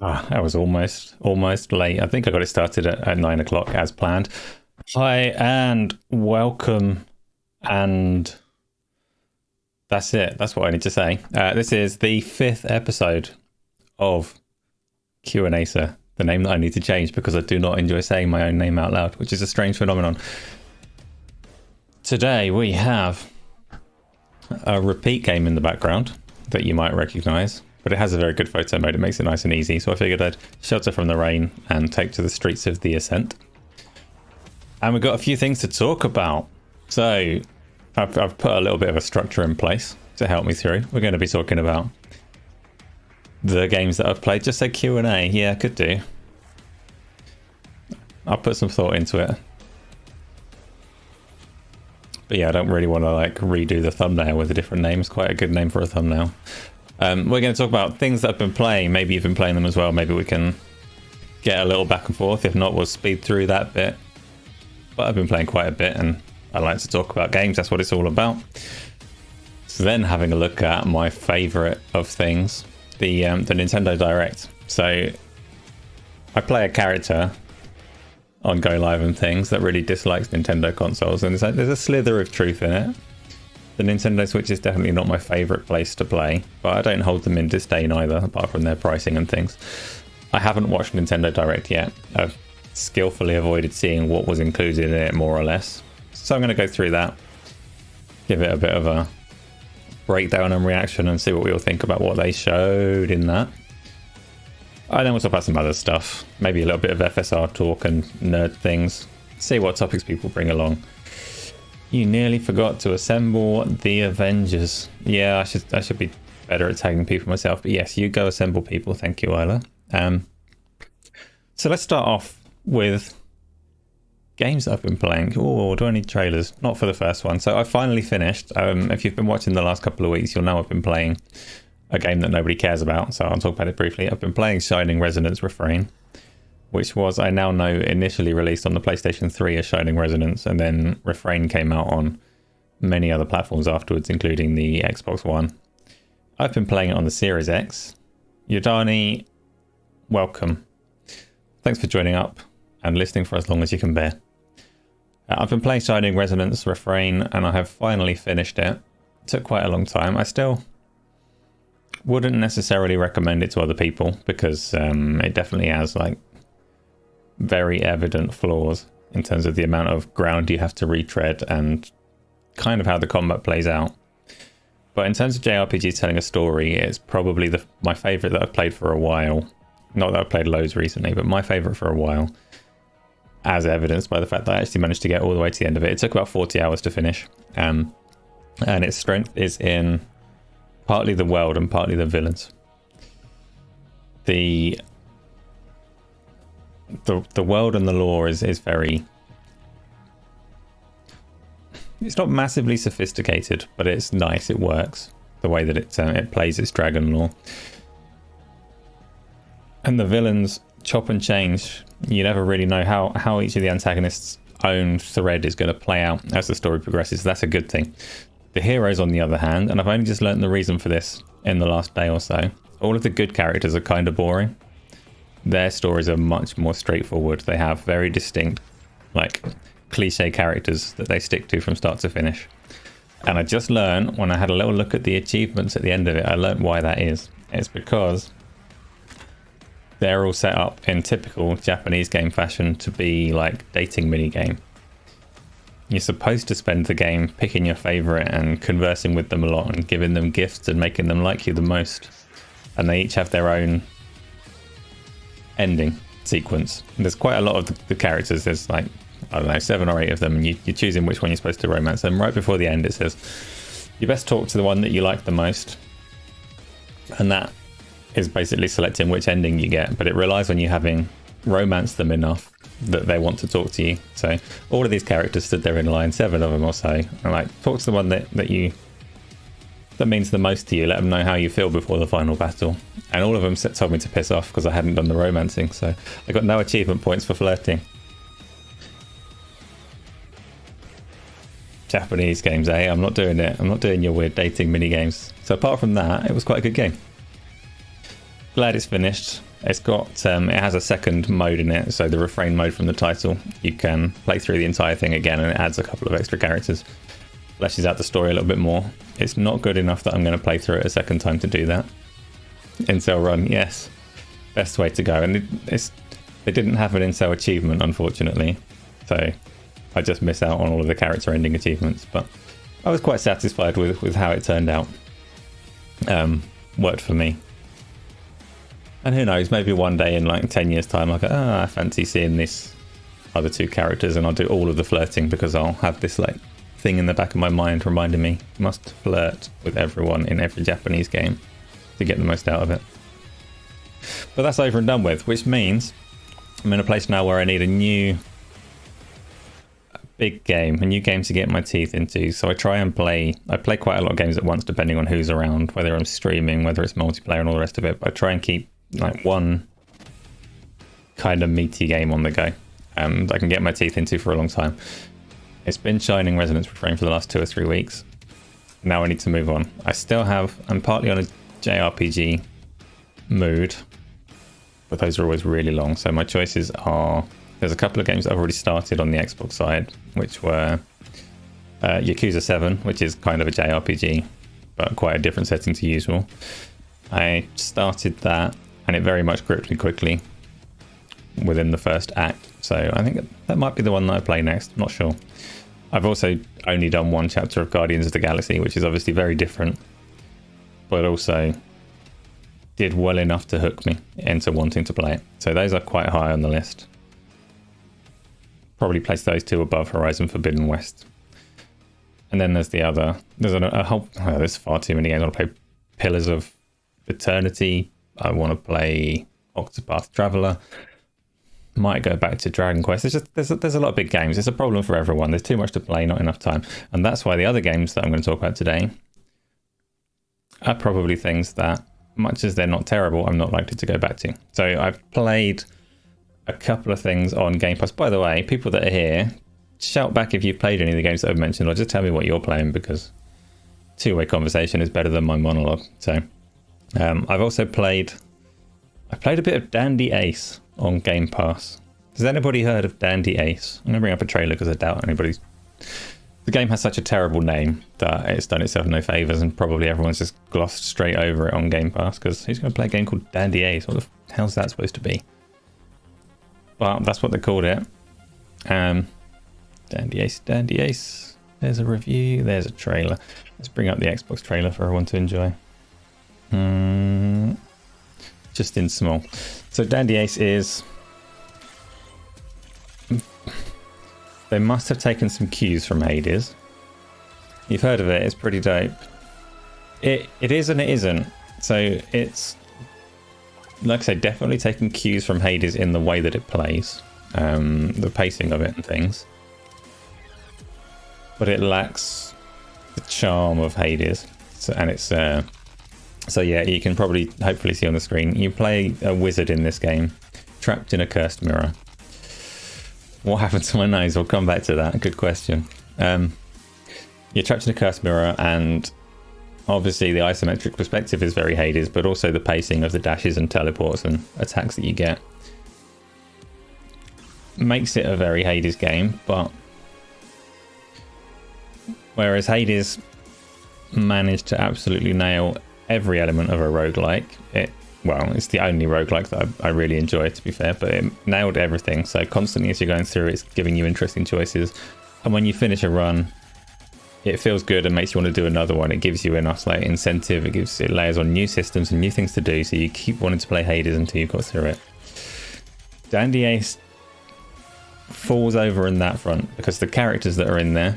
I was almost late. I think I got it started at 9 o'clock as planned. Hi and welcome, and that's it. That's what I need to say. This is the 5th episode of Q&A, sir. The name that I need to change because I do not enjoy saying my own name out loud, which is a strange phenomenon. Today we have a repeat game in the background that you might recognize, but it has a very good photo mode. It makes it nice and easy. So I figured I'd shelter from the rain and take to the streets of the Ascent. And we've got a few things to talk about. So I've put a little bit of a structure in place to help me through. We're going to be talking about the games that I've played. Just say Q&A. Yeah, could do. I'll put some thought into it. But yeah, I don't really want to like redo the thumbnail with a different name. It's quite a good name for a thumbnail. We're going to talk about things that I've been playing. Maybe you've been playing them as well. Maybe we can get a little back and forth. If not, we'll speed through that bit. But I've been playing quite a bit and I like to talk about games. That's what it's all about. So then having a look at my favorite of things, the Nintendo Direct. So I play a character on Go Live and things that really dislikes Nintendo consoles, and there's a slither of truth in it. The Nintendo Switch is definitely not my favorite place to play, but I don't hold them in disdain either, apart from their pricing and things. I haven't watched Nintendo Direct yet. I've skillfully avoided seeing what was included in it, more or less. So I'm going to go through that, give it a bit of a breakdown and reaction, and see what we all think about what they showed in that. And then we'll talk about some other stuff, maybe a little bit of FSR talk and nerd things, see what topics people bring along. You nearly forgot to assemble the Avengers. Yeah, I should be better at tagging people myself, but yes, you go assemble people. Thank you, Isla. So let's start off with games that I've been playing. Oh, do I need trailers? Not for the first one. So I finally finished. If you've been watching the last couple of weeks, you'll know I've been playing a game that nobody cares about, so I'll talk about it briefly. I've been playing Shining Resonance Refrain, which was, I now know, initially released on the PlayStation 3 as Shining Resonance, and then Refrain came out on many other platforms afterwards, including the Xbox One. I've been playing it on the Series X. Yodani, welcome. Thanks for joining up and listening for as long as you can bear. I've been playing Shining Resonance Refrain, and I have finally finished it. It took quite a long time. I still wouldn't necessarily recommend it to other people because it definitely has like very evident flaws in terms of the amount of ground you have to retread and kind of how the combat plays out. But in terms of JRPGs telling a story, it's probably my favorite that I've played for a while. Not that I've played loads recently, but my favorite for a while, as evidenced by the fact that I actually managed to get all the way to the end of it. It took about 40 hours to finish, and its strength is in partly the world and partly the villains. The world and the lore is very... It's not massively sophisticated, but it's nice. It works the way that it plays its dragon lore. And the villains chop and change. You never really know how each of the antagonists' own thread is going to play out as the story progresses. That's a good thing. The heroes, on the other hand, and I've only just learned the reason for this in the last day or so, all of the good characters are kind of boring. Their stories are much more straightforward. They have very distinct, like, cliche characters that they stick to from start to finish. And I just learned, when I had a little look at the achievements at the end of it, I learned why that is. It's because they're all set up in typical Japanese game fashion to be like dating minigame. You're supposed to spend the game picking your favorite and conversing with them a lot and giving them gifts and making them like you the most. And they each have their own ending sequence. And there's quite a lot of the characters. There's like, I don't know, 7 or 8 of them, and you're choosing which one you're supposed to romance. And right before the end, it says you best talk to the one that you like the most. And that is basically selecting which ending you get. But it relies on you having romanced them enough that they want to talk to you. So all of these characters stood there in line, 7 of them or so, and like, talk to the one that means the most to you. Let them know how you feel before the final battle. And all of them told me to piss off because I hadn't done the romancing, so I got no achievement points for flirting. Japanese games, eh? I'm not doing it. I'm not doing your weird dating mini games. So apart from that, it was quite a good game. Glad it's finished. It's got it has a second mode in it, so the Refrain mode from the title. You can play through the entire thing again, and it adds a couple of extra characters, fleshes out the story a little bit more. It's not good enough that I'm going to play through it a second time to do that. Incel run, yes, best way to go. And they didn't have an incel achievement, unfortunately, so I just miss out on all of the character ending achievements. But I was quite satisfied with how it turned out. Worked for me. And who knows, maybe one day in like 10 years time I'll go, I fancy seeing these other two characters, and I'll do all of the flirting because I'll have this like thing in the back of my mind reminding me must flirt with everyone in every Japanese game to get the most out of it. But that's over and done with, which means I'm in a place now where I need a new big game, a new game to get my teeth into. So I play quite a lot of games at once depending on who's around, whether I'm streaming, whether it's multiplayer and all the rest of it. But I try and keep like one kind of meaty game on the go that I can get my teeth into for a long time. It's been Shining Resonance Refrain for the last 2 or 3 weeks. Now I need to move on. I'm partly on a JRPG mood, but those are always really long. So my choices are, there's a couple of games that I've already started on the Xbox side, which were Yakuza 7, which is kind of a JRPG, but quite a different setting to usual. I started that, and it very much gripped me quickly within the first act. So I think that might be the one that I play next. I'm not sure. I've also only done one chapter of Guardians of the Galaxy, which is obviously very different, but also did well enough to hook me into wanting to play it. So those are quite high on the list. Probably place those two above Horizon Forbidden West. And then there's there's far too many games. I want to play Pillars of Eternity. I want to play Octopath Traveler. Might go back to Dragon Quest. There's a lot of big games. It's a problem for everyone. There's too much to play, not enough time. And that's why the other games that I'm going to talk about today are probably things that, much as they're not terrible, I'm not likely to go back to. So I've played a couple of things on Game Pass. By the way, people that are here, shout back if you've played any of the games that I've mentioned, or just tell me what you're playing, because two-way conversation is better than my monologue. So I've also played a bit of Dandy Ace on Game Pass. Has anybody heard of Dandy Ace? I'm going to bring up a trailer because I doubt anybody's... The game has such a terrible name that it's done itself no favours, and probably everyone's just glossed straight over it on Game Pass, because who's going to play a game called Dandy Ace? What the hell's that supposed to be? Well, that's what they called it. Dandy Ace, Dandy Ace. There's a review, there's a trailer. Let's bring up the Xbox trailer for everyone to enjoy. Just in small. So Dandy Ace is... They must have taken some cues from Hades. You've heard of it, it's pretty dope. It is and it isn't. So it's, like I say, definitely taking cues from Hades in the way that it plays. The pacing of it and things. But it lacks the charm of Hades. And it's... So yeah, you can probably hopefully see on the screen. You play a wizard in this game, trapped in a cursed mirror. What happened to my nose? We'll come back to that. Good question. You're trapped in a cursed mirror, and obviously the isometric perspective is very Hades, but also the pacing of the dashes and teleports and attacks that you get makes it a very Hades game. But whereas Hades managed to absolutely nail every element of a roguelike, it's the only roguelike that I really enjoy, to be fair, but it nailed everything. So constantly as you're going through, it's giving you interesting choices, and when you finish a run, it feels good and makes you want to do another one. It gives you enough like incentive. It layers on new systems and new things to do, so you keep wanting to play Hades until you've got through it. Dandy Ace falls over in that front because the characters that are in there,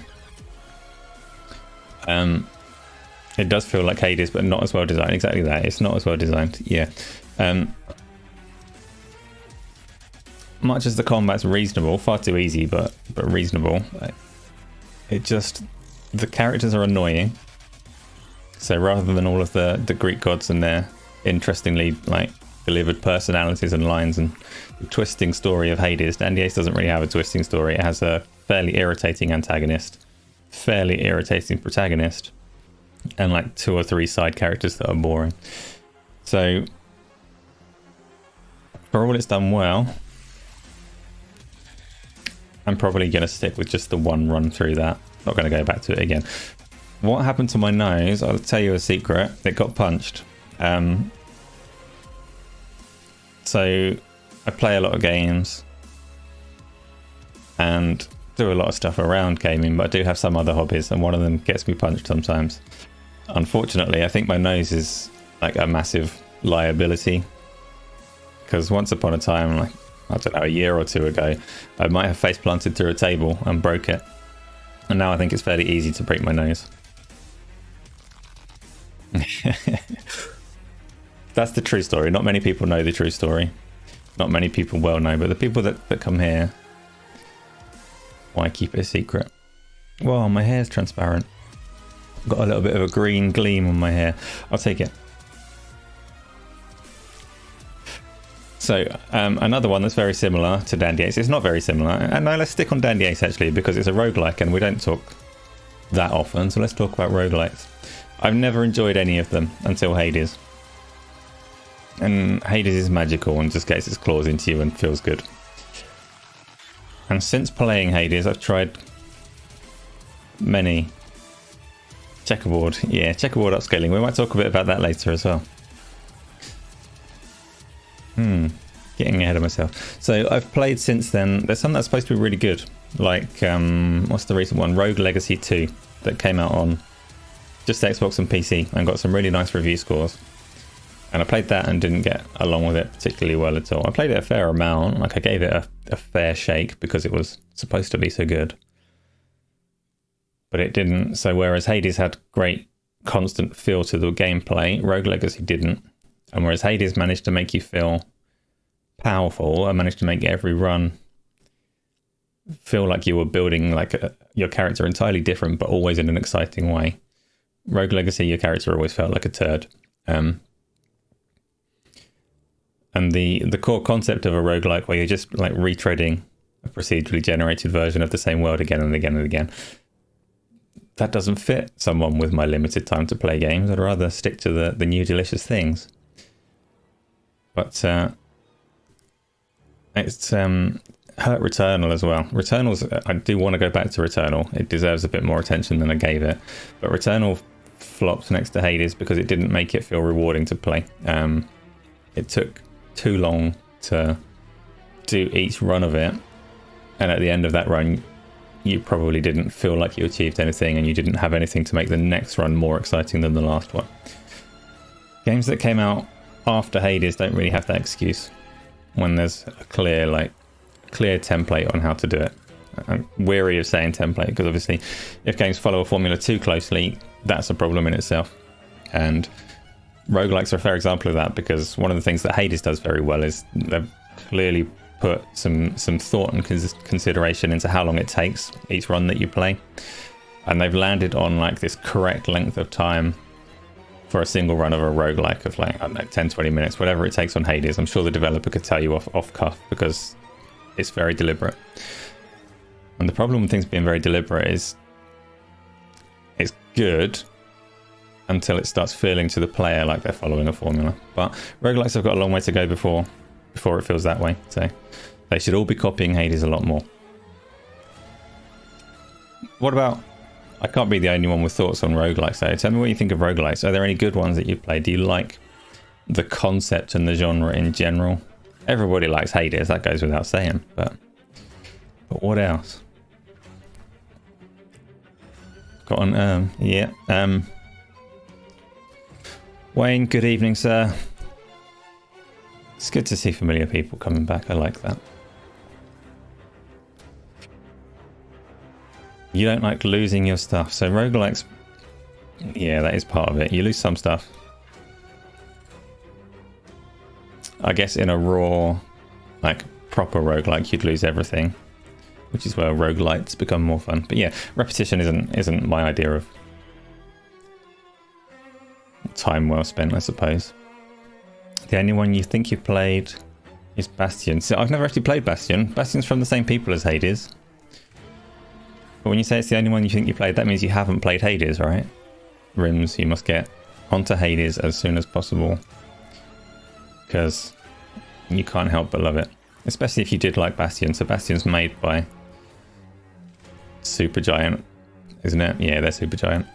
it does feel like Hades, but not as well designed. Exactly that. It's not as well designed. Yeah. Much as the combat's reasonable, far too easy, but reasonable. The characters are annoying. So rather than all of the Greek gods and their interestingly like delivered personalities and lines and the twisting story of Hades, Dandy Ace doesn't really have a twisting story. It has a fairly irritating antagonist, fairly irritating protagonist, and like 2 or 3 side characters that are boring. So for all it's done well, I'm probably going to stick with just the one run through that. Not going to go back to it again. What happened to my nose? I'll tell you a secret. It got punched. So I play a lot of games and do a lot of stuff around gaming, but I do have some other hobbies, and one of them gets me punched sometimes. Unfortunately, I think my nose is like a massive liability, because once upon a time, like, I don't know, a year or two ago, I might have face planted through a table and broke it, and now I think it's fairly easy to break my nose. That's the true story. Not many people know the true story. Not many people well know, but the people that come here, why keep it a secret? Well, my hair's transparent. I've got a little bit of a green gleam on my hair. I'll take it. So another one that's very similar to Dandy Ace. It's not very similar. And no, let's stick on Dandy Ace actually, because it's a roguelike and we don't talk that often. So let's talk about roguelikes. I've never enjoyed any of them until Hades. And Hades is magical and just gets its claws into you and feels good. And since playing Hades, I've tried many. Checkerboard. Yeah, checkerboard upscaling. We might talk a bit about that later as well. Getting ahead of myself. So I've played since then. There's some that's supposed to be really good. Like, what's the recent one? Rogue Legacy 2 that came out on just Xbox and PC and got some really nice review scores. And I played that and didn't get along with it particularly well at all. I played it a fair amount. Like, I gave it a fair shake because it was supposed to be so good. But it didn't. So whereas Hades had great constant feel to the gameplay, Rogue Legacy didn't. And whereas Hades managed to make you feel powerful, I managed to make every run feel like you were building like your character entirely different, but always in an exciting way. Rogue Legacy, your character always felt like a turd. And the core concept of a roguelike, where you're just like retreading a procedurally generated version of the same world again and again and again, that doesn't fit someone with my limited time to play games. I'd rather stick to the new delicious things. But it's hurt Returnal as well. Returnal's, I do want to go back to Returnal. It deserves a bit more attention than I gave it. But Returnal flopped next to Hades because it didn't make it feel rewarding to play. It took too long to do each run of it. And at the end of that run, you probably didn't feel like you achieved anything, and you didn't have anything to make the next run more exciting than the last one. Games that came out after Hades don't really have that excuse when there's a clear template on how to do it. I'm weary of saying template because obviously if games follow a formula too closely, that's a problem in itself. And roguelikes are a fair example of that, because one of the things that Hades does very well is they've clearly put some thought and consideration into how long it takes each run that you play, and they've landed on like this correct length of time for a single run of a roguelike of like, I don't know, 10-20 minutes, whatever it takes on Hades. I'm sure the developer could tell you off cuff because it's very deliberate. And the problem with things being very deliberate is it's good until it starts feeling to the player like they're following a formula. But roguelikes have got a long way to go before it feels that way. So they should all be copying Hades a lot more. What about... I can't be the only one with thoughts on roguelikes though. Tell me what you think of roguelikes. Are there any good ones that you've played? Do you like the concept and the genre in general? Everybody likes Hades, that goes without saying. But what else? Got on, yeah. Wayne, good evening, sir. It's good to see familiar people coming back. I like that. You don't like losing your stuff. So roguelikes, yeah, that is part of it. You lose some stuff. I guess in a raw, like proper roguelike, you'd lose everything, which is where roguelites become more fun. But yeah, repetition isn't my idea of time well spent, I suppose. The only one you think you've played is Bastion. So I've never actually played Bastion. Bastion's from the same people as Hades. But when you say it's the only one you think you played, that means you haven't played Hades, right? Rims, you must get onto Hades as soon as possible. Because you can't help but love it. Especially if you did like Bastion. So Bastion's made by Supergiant, isn't it? Yeah, they're Supergiant.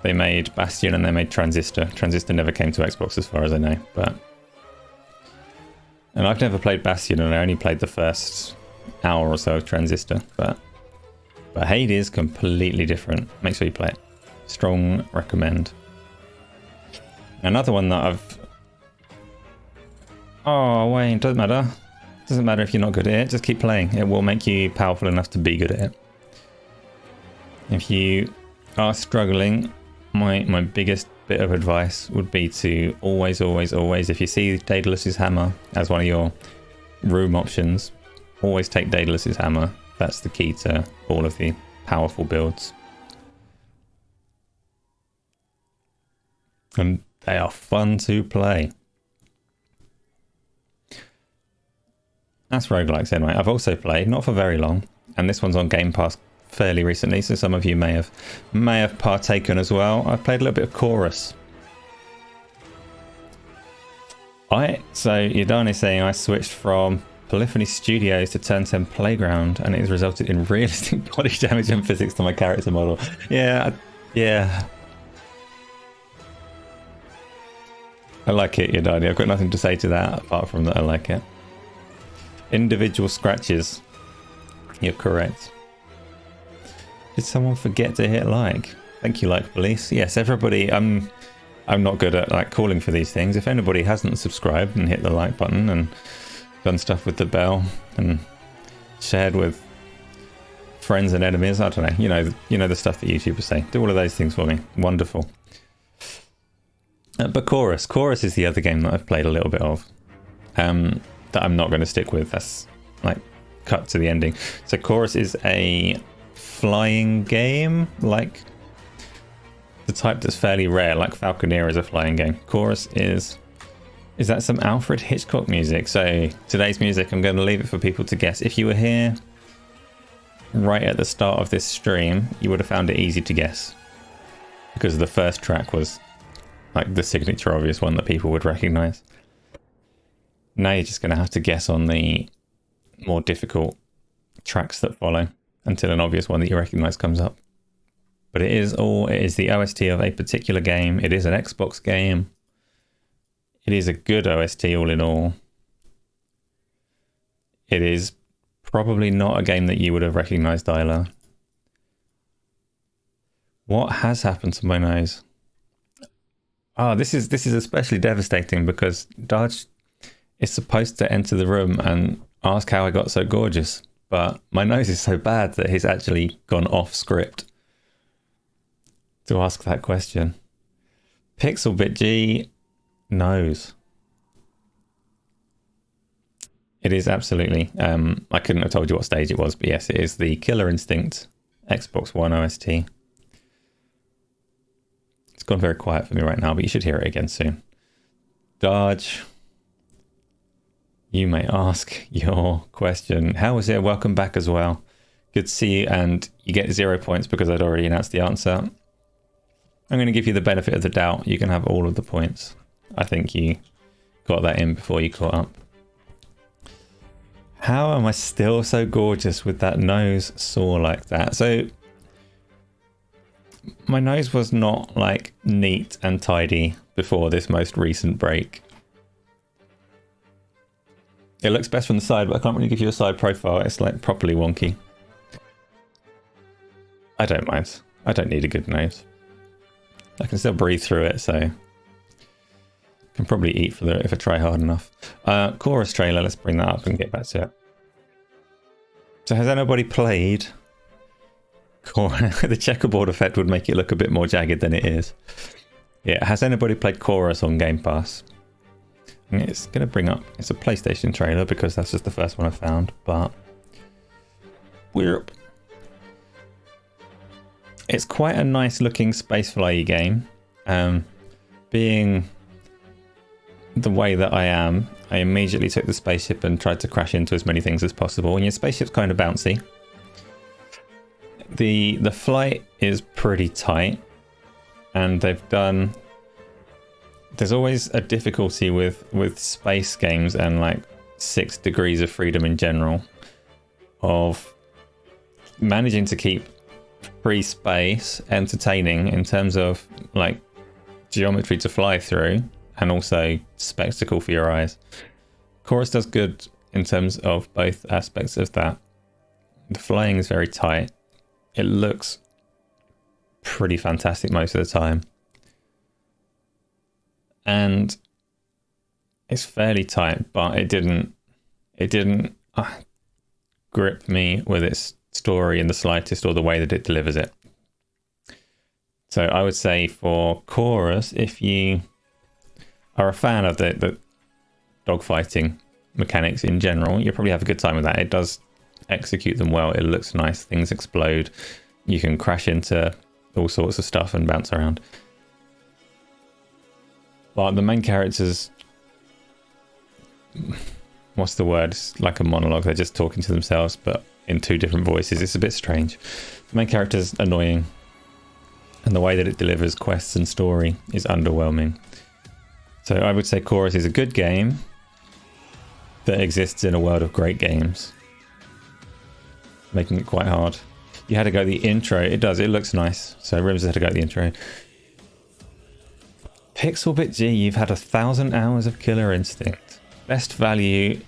They made Bastion and they made Transistor. Transistor never came to Xbox as far as I know, but... And I've never played Bastion, and I only played the first hour or so of Transistor, but Hades completely different. Make sure you play it. Strong recommend. Another one that I've... Oh, Wayne, doesn't matter. Doesn't matter if you're not good at it, just keep playing. It will make you powerful enough to be good at it. If you are struggling, my biggest bit of advice would be to always, if you see Daedalus's hammer as one of your room options, always take Daedalus's hammer. That's the key to all of the powerful builds. And they are fun to play. That's roguelikes anyway. I've also played, not for very long, and this one's on Game Pass fairly recently, so some of you may have partaken as well. I've played a little bit of Chorus. So Yadani is saying I switched from Polyphony Studios to Turn 10 Playground, and it has resulted in realistic body damage and physics to my character model. Yeah. I like it, Yadani. I've got nothing to say to that apart from that I like it. Individual scratches. You're correct. Did someone forget to hit like? Thank you, like police. Yes, everybody. I'm not good at like calling for these things. If anybody hasn't subscribed and hit the like button and done stuff with the bell and shared with friends and enemies, I don't know. You know the stuff that YouTubers say. Do all of those things for me. Wonderful. But Chorus is the other game that I've played a little bit of. That I'm not going to stick with. That's like cut to the ending. So Chorus is a flying game, like the type that's fairly rare, like Falconeer is a flying game. Chorus is that some Alfred Hitchcock music? So today's music, I'm going to leave it for people to guess. If you were here right at the start of this stream, you would have found it easy to guess, because the first track was like the signature obvious one that people would recognize. Now you're just going to have to guess on the more difficult tracks that follow until an obvious one that you recognize comes up. But it is the OST of a particular game. It is an Xbox game. It is a good OST all in all. It is probably not a game that you would have recognized, Isla. What has happened to my nose? Oh, this is especially devastating because Dodge is supposed to enter the room and ask how I got so gorgeous, but my nose is so bad that he's actually gone off script to ask that question. Pixelbit G knows. It is absolutely. I couldn't have told you what stage it was, but yes, it is the Killer Instinct Xbox One OST. It's gone very quiet for me right now, but you should hear it again soon. Dodge, you may ask your question. How was it? Welcome back as well. Good to see you, and you get 0 points because I'd already announced the answer. I'm going to give you the benefit of the doubt. You can have all of the points. I think you got that in before you caught up. How am I still so gorgeous with that nose sore like that? So my nose was not like neat and tidy before this most recent break. It looks best from the side, but I can't really give you a side profile. It's like properly wonky. I don't mind. I don't need a good nose. I can still breathe through it, so I can probably eat for it if I try hard enough. Chorus trailer, let's bring that up and get back to it. So has anybody played the checkerboard effect would make it look a bit more jagged than it is. Yeah, has anybody played Chorus on Game Pass? It's going to bring up, it's a PlayStation trailer because that's just the first one I found, but it's quite a nice looking spacefly game. Being the way that I am, I immediately took the spaceship and tried to crash into as many things as possible, and your spaceship's kind of bouncy. The flight is pretty tight, and they've done there's always a difficulty with space games and like 6 degrees of freedom in general of managing to keep free space entertaining in terms of like geometry to fly through and also spectacle for your eyes. Chorus does good in terms of both aspects of that. The flying is very tight. It looks pretty fantastic most of the time. And it's fairly tight, but it didn't grip me with its story in the slightest or the way that it delivers it. So I would say for Chorus, if you are a fan of the dogfighting mechanics in general, you'll probably have a good time with that. It does execute them well. It looks nice. Things explode. You can crash into all sorts of stuff and bounce around. But the main characters, what's the word? It's like a monologue. They're just talking to themselves, but in 2 different voices. It's a bit strange. The main character's annoying, and the way that it delivers quests and story is underwhelming. So I would say Chorus is a good game that exists in a world of great games, making it quite hard. You had to go the intro. It does. It looks nice. So Rims had to go the intro. Pixelbit G, you've had 1,000 hours of Killer Instinct. Best value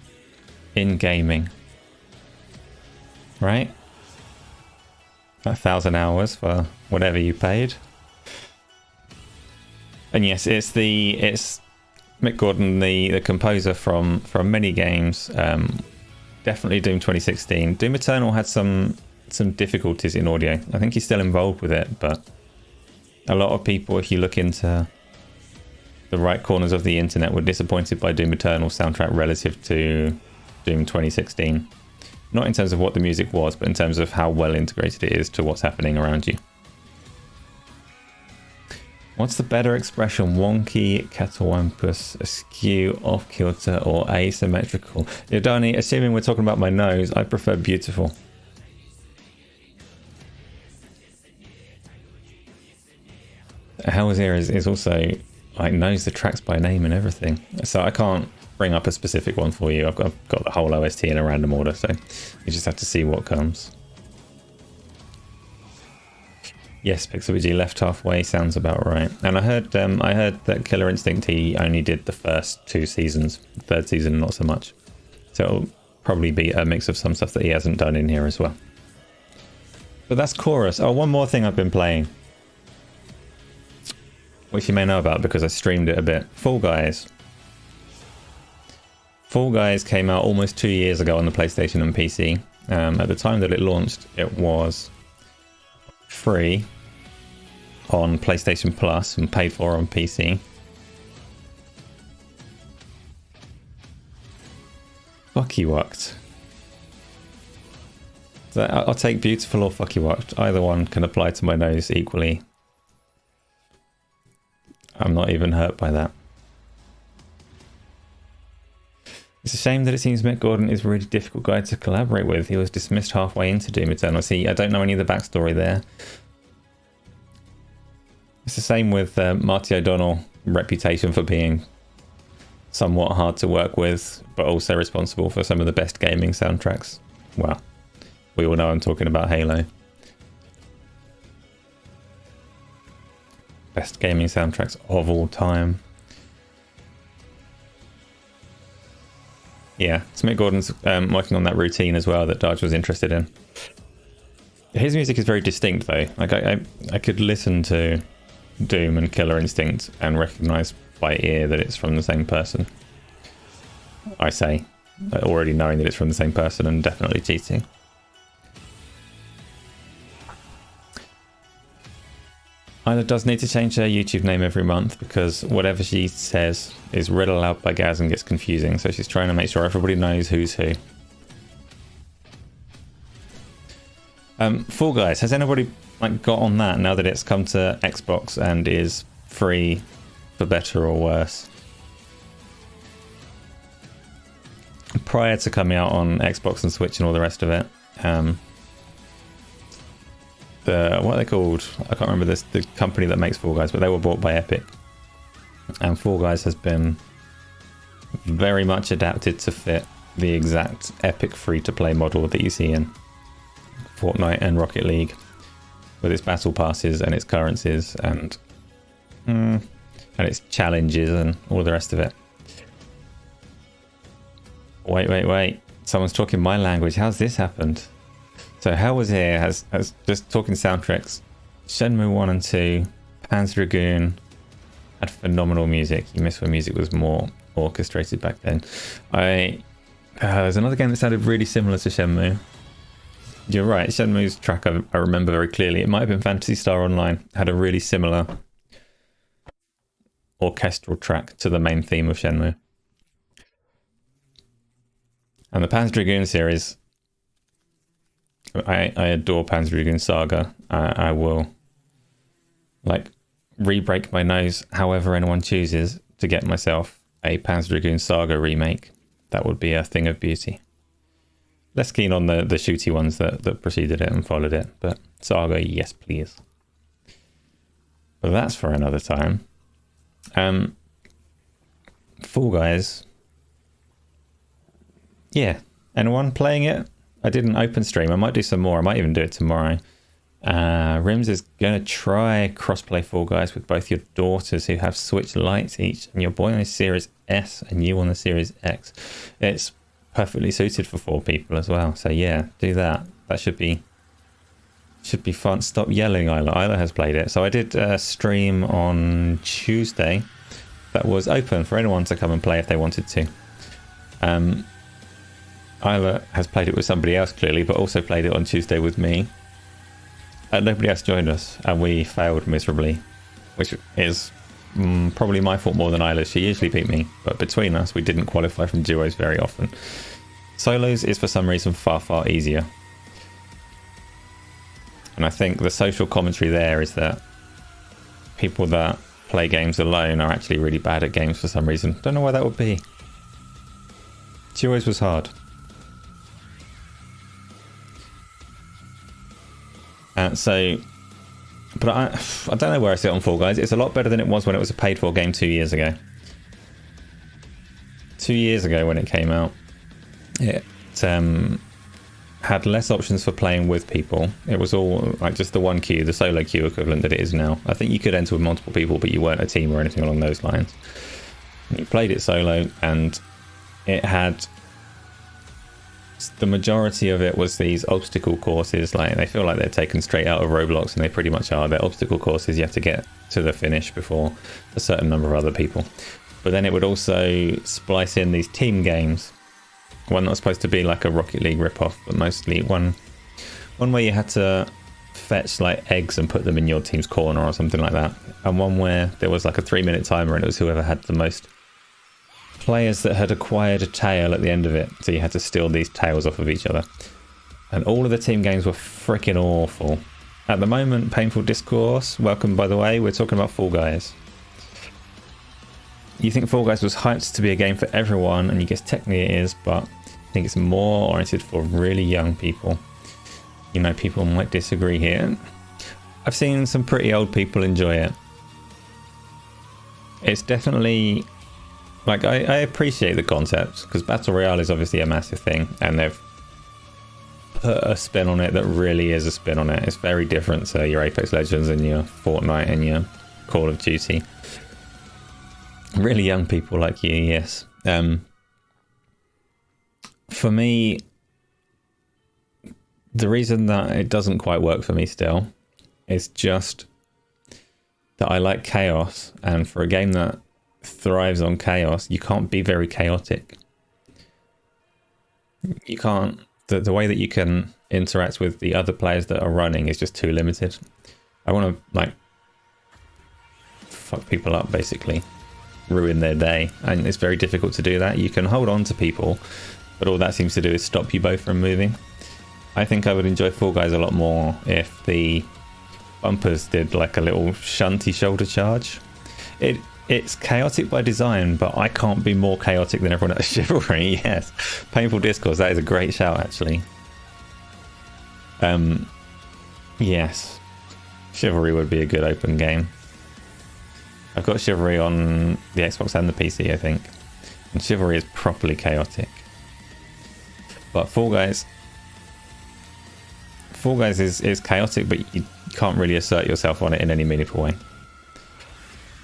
in gaming. Right? 1,000 hours for whatever you paid. And yes, it's Mick Gordon, the composer from many games. Definitely Doom 2016. Doom Eternal had some difficulties in audio. I think he's still involved with it, but a lot of people, if you look into the right corners of the internet, were disappointed by Doom Eternal's soundtrack relative to Doom 2016. Not in terms of what the music was, but in terms of how well integrated it is to what's happening around you. What's the better expression? Wonky, catawampus, askew, off-kilter, or asymmetrical? Yodani, assuming we're talking about my nose, I prefer beautiful. Hell's Ear is also, like, knows the tracks by name and everything. So I can't bring up a specific one for you. I've got the whole OST in a random order, so you just have to see what comes. Yes, Pixelbg left halfway sounds about right. And I heard that Killer Instinct, he only did the first 2 seasons. The 3rd season, not so much. So it'll probably be a mix of some stuff that he hasn't done in here as well. But that's Chorus. Oh, one more thing I've been playing, which you may know about because I streamed it a bit. Fall Guys. Fall Guys came out almost 2 years ago on the PlayStation and PC. At the time that it launched, it was free on PlayStation Plus and paid for on PC. Fucky Wucked. So I'll take beautiful or fucky wucked. Either one can apply to my nose equally. I'm not even hurt by that. It's a shame that it seems Mick Gordon is a really difficult guy to collaborate with. He was dismissed halfway into Doom Eternal. See, I don't know any of the backstory there. It's the same with Marty O'Donnell, reputation for being somewhat hard to work with, but also responsible for some of the best gaming soundtracks. Well, we all know I'm talking about Halo. Best gaming soundtracks of all time. Yeah, Mick Gordon's working on that routine as well that Darge was interested in. His music is very distinct though. Like I could listen to Doom and Killer Instinct and recognize by ear that it's from the same person. I say, already knowing that it's from the same person and definitely cheating. Isla does need to change her YouTube name every month because whatever she says is read aloud by Gaz and gets confusing, so she's trying to make sure everybody knows who's who. Fall Guys, has anybody got on that now that it's come to Xbox and is free for better or worse? Prior to coming out on Xbox and Switch and all the rest of it, what are they called? I can't remember the company that makes Fall Guys, but they were bought by Epic. And Fall Guys has been very much adapted to fit the exact epic free-to-play model that you see in Fortnite and Rocket League, with its battle passes and its currencies and its challenges and all the rest of it. Wait. Someone's talking my language. How's this happened? So Hell Was Here has just talking soundtracks. Shenmue 1 and 2, Panzer Dragoon had phenomenal music. You miss when music was more orchestrated back then. There's another game that sounded really similar to Shenmue. You're right, Shenmue's track I remember very clearly. It might have been Phantasy Star Online. Had a really similar orchestral track to the main theme of Shenmue. And the Panzer Dragoon series, I adore Panzer Dragoon Saga. I will re-break my nose however anyone chooses to get myself a Panzer Dragoon Saga remake. That would be a thing of beauty. Less keen on the shooty ones that preceded it and followed it, but Saga, yes please. But that's for another time. Fall Guys. Yeah, anyone playing it? I did an open stream. I might do some more. I might even do it tomorrow. Rims is going to try crossplay Fall Guys with both your daughters who have Switch Lite each, and your boy on the Series S and you on the Series X. It's perfectly suited for 4 people as well. So yeah, do that. That should be fun. Stop yelling, Isla. Isla has played it. So I did a stream on Tuesday that was open for anyone to come and play if they wanted to. Isla has played it with somebody else clearly, but also played it on Tuesday with me. Nobody else joined us, and we failed miserably, which is probably my fault more than Isla's. She usually beat me, but between us, we didn't qualify from duos very often. Solos is for some reason far easier. And I think the social commentary there is that people that play games alone are actually really bad at games for some reason. Don't know why that would be. Duos was hard. But I don't know where I sit on Fall Guys. It's a lot better than it was when it was a paid-for game 2 years ago. 2 years ago when it came out, it had less options for playing with people. It was all like just the one queue, the solo queue equivalent that it is now. I think you could enter with multiple people, but you weren't a team or anything along those lines. You played it solo, and it had... the majority of it was these obstacle courses. Like, they feel like they're taken straight out of Roblox, and they pretty much are. They're obstacle courses. You have to get to the finish before a certain number of other people. But then it would also splice in these team games. One that was supposed to be like a Rocket League ripoff, but mostly one where you had to fetch like eggs and put them in your team's corner or something like that. And one where there was like a 3-minute timer, and it was whoever had the most players that had acquired a tail at the end of it, so you had to steal these tails off of each other. And all of the team games were freaking awful. At the moment, Painful Discourse, welcome by the way, we're talking about Fall Guys. You think Fall Guys was hyped to be a game for everyone, and you guess technically it is, but I think it's more oriented for really young people. You know, people might disagree here. I've seen some pretty old people enjoy it. It's definitely... like, I appreciate the concept, because Battle Royale is obviously a massive thing, and they've put a spin on it that really is a spin on it. It's very different to your Apex Legends and your Fortnite and your Call of Duty. Really young people like you, yes. For me, the reason that it doesn't quite work for me still is just that I like chaos, and for a game that thrives on chaos, you can't be very chaotic. You can't... the way that you can interact with the other players that are running is just too limited. I want to, like, fuck people up, basically. Ruin their day. And it's very difficult to do that. You can hold on to people, but all that seems to do is stop you both from moving. I think I would enjoy Fall Guys a lot more if the bumpers did, like, a little shunty shoulder charge. It's chaotic by design, but I can't be more chaotic than everyone at Chivalry. Yes, Painful Discourse. That is a great shout, actually. Yes, Chivalry would be a good open game. I've got Chivalry on the Xbox and the PC, I think. And Chivalry is properly chaotic. But Fall Guys is chaotic, but you can't really assert yourself on it in any meaningful way.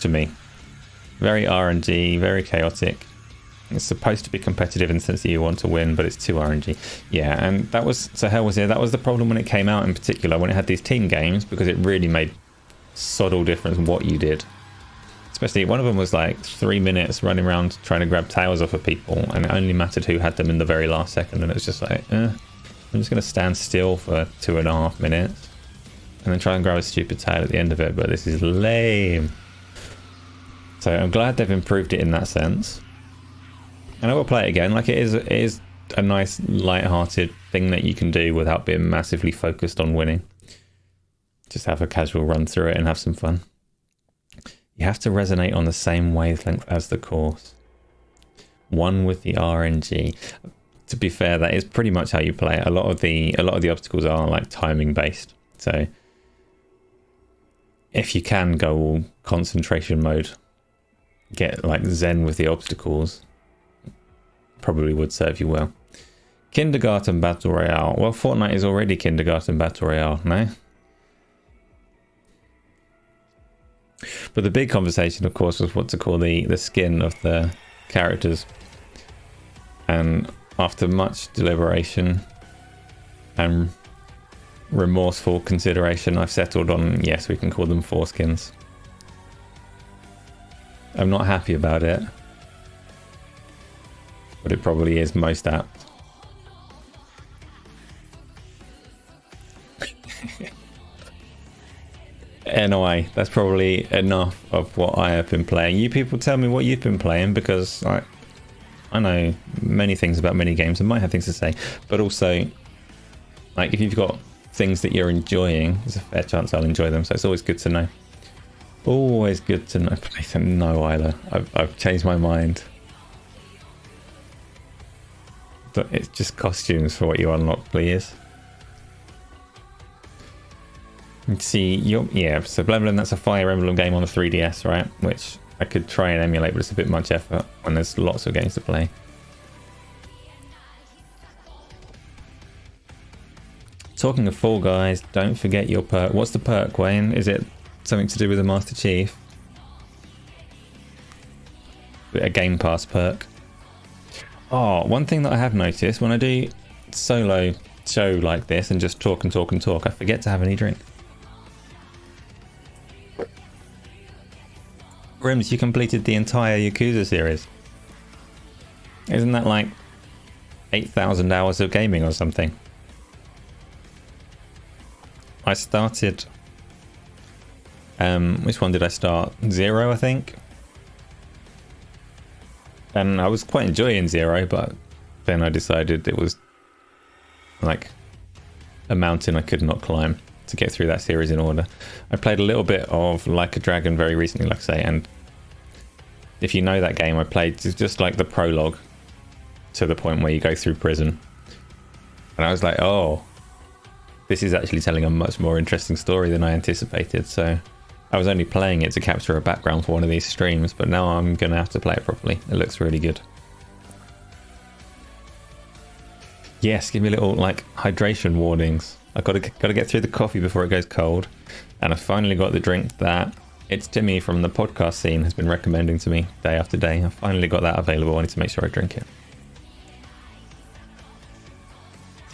To me. Very RNG, very chaotic. It's supposed to be competitive in the sense that you want to win, but it's too RNG. Yeah, and that was, so Hell was here. That was the problem when it came out in particular, when it had these team games, because it really made sod all difference what you did. Especially one of them was like 3 minutes running around trying to grab tails off of people, and it only mattered who had them in the very last second, and it was just like, I'm just going to stand still for 2.5 minutes and then try and grab a stupid tail at the end of it, but this is lame. So I'm glad they've improved it in that sense. And I will play it again. Like, it is a nice light-hearted thing that you can do without being massively focused on winning. Just have a casual run through it and have some fun. You have to resonate on the same wavelength as the course. One with the RNG. To be fair, that is pretty much how you play it. A lot of the obstacles are like timing based. So if you can go all concentration mode, get like zen with the obstacles, probably would serve you well. Kindergarten Battle Royale. Well, Fortnite is already Kindergarten Battle Royale, no? But the big conversation, of course, was what to call the skin of the characters. And after much deliberation and remorseful consideration, I've settled on, yes, we can call them foreskins. I'm not happy about it, but it probably is most apt. Anyway, that's probably enough of what I have been playing. You people tell me what you've been playing, because I know many things about many games and might have things to say, but also, like, if you've got things that you're enjoying, there's a fair chance I'll enjoy them, so it's always good to know. Always good to know. No, either. I've changed my mind. But it's just costumes for what you unlock, please. See, yeah, so Blanc, that's a Fire Emblem game on the 3DS, right? Which I could try and emulate, but it's a bit much effort when there's lots of games to play. Talking of Fall Guys, don't forget your perk. What's the perk, Wayne? Is it something to do with the Master Chief? A Game Pass perk. Oh, one thing that I have noticed, when I do solo show like this and just talk and talk and talk, I forget to have any drink. Rims, you completed the entire Yakuza series. Isn't that like 8,000 hours of gaming or something? I started... which one did I start? 0, I think? And I was quite enjoying 0, but then I decided it was like a mountain I could not climb to get through that series in order. I played a little bit of Like a Dragon very recently, like I say, and if you know that game, I played just like the prologue to the point where you go through prison. And I was like, oh, this is actually telling a much more interesting story than I anticipated. So I was only playing it to capture a background for one of these streams, but now I'm going to have to play it properly. It looks really good. Yes, give me little like hydration warnings. I've got to get through the coffee before it goes cold. And I finally got the drink that It's Timmy from the podcast scene has been recommending to me day after day. I finally got that available. I need to make sure I drink it.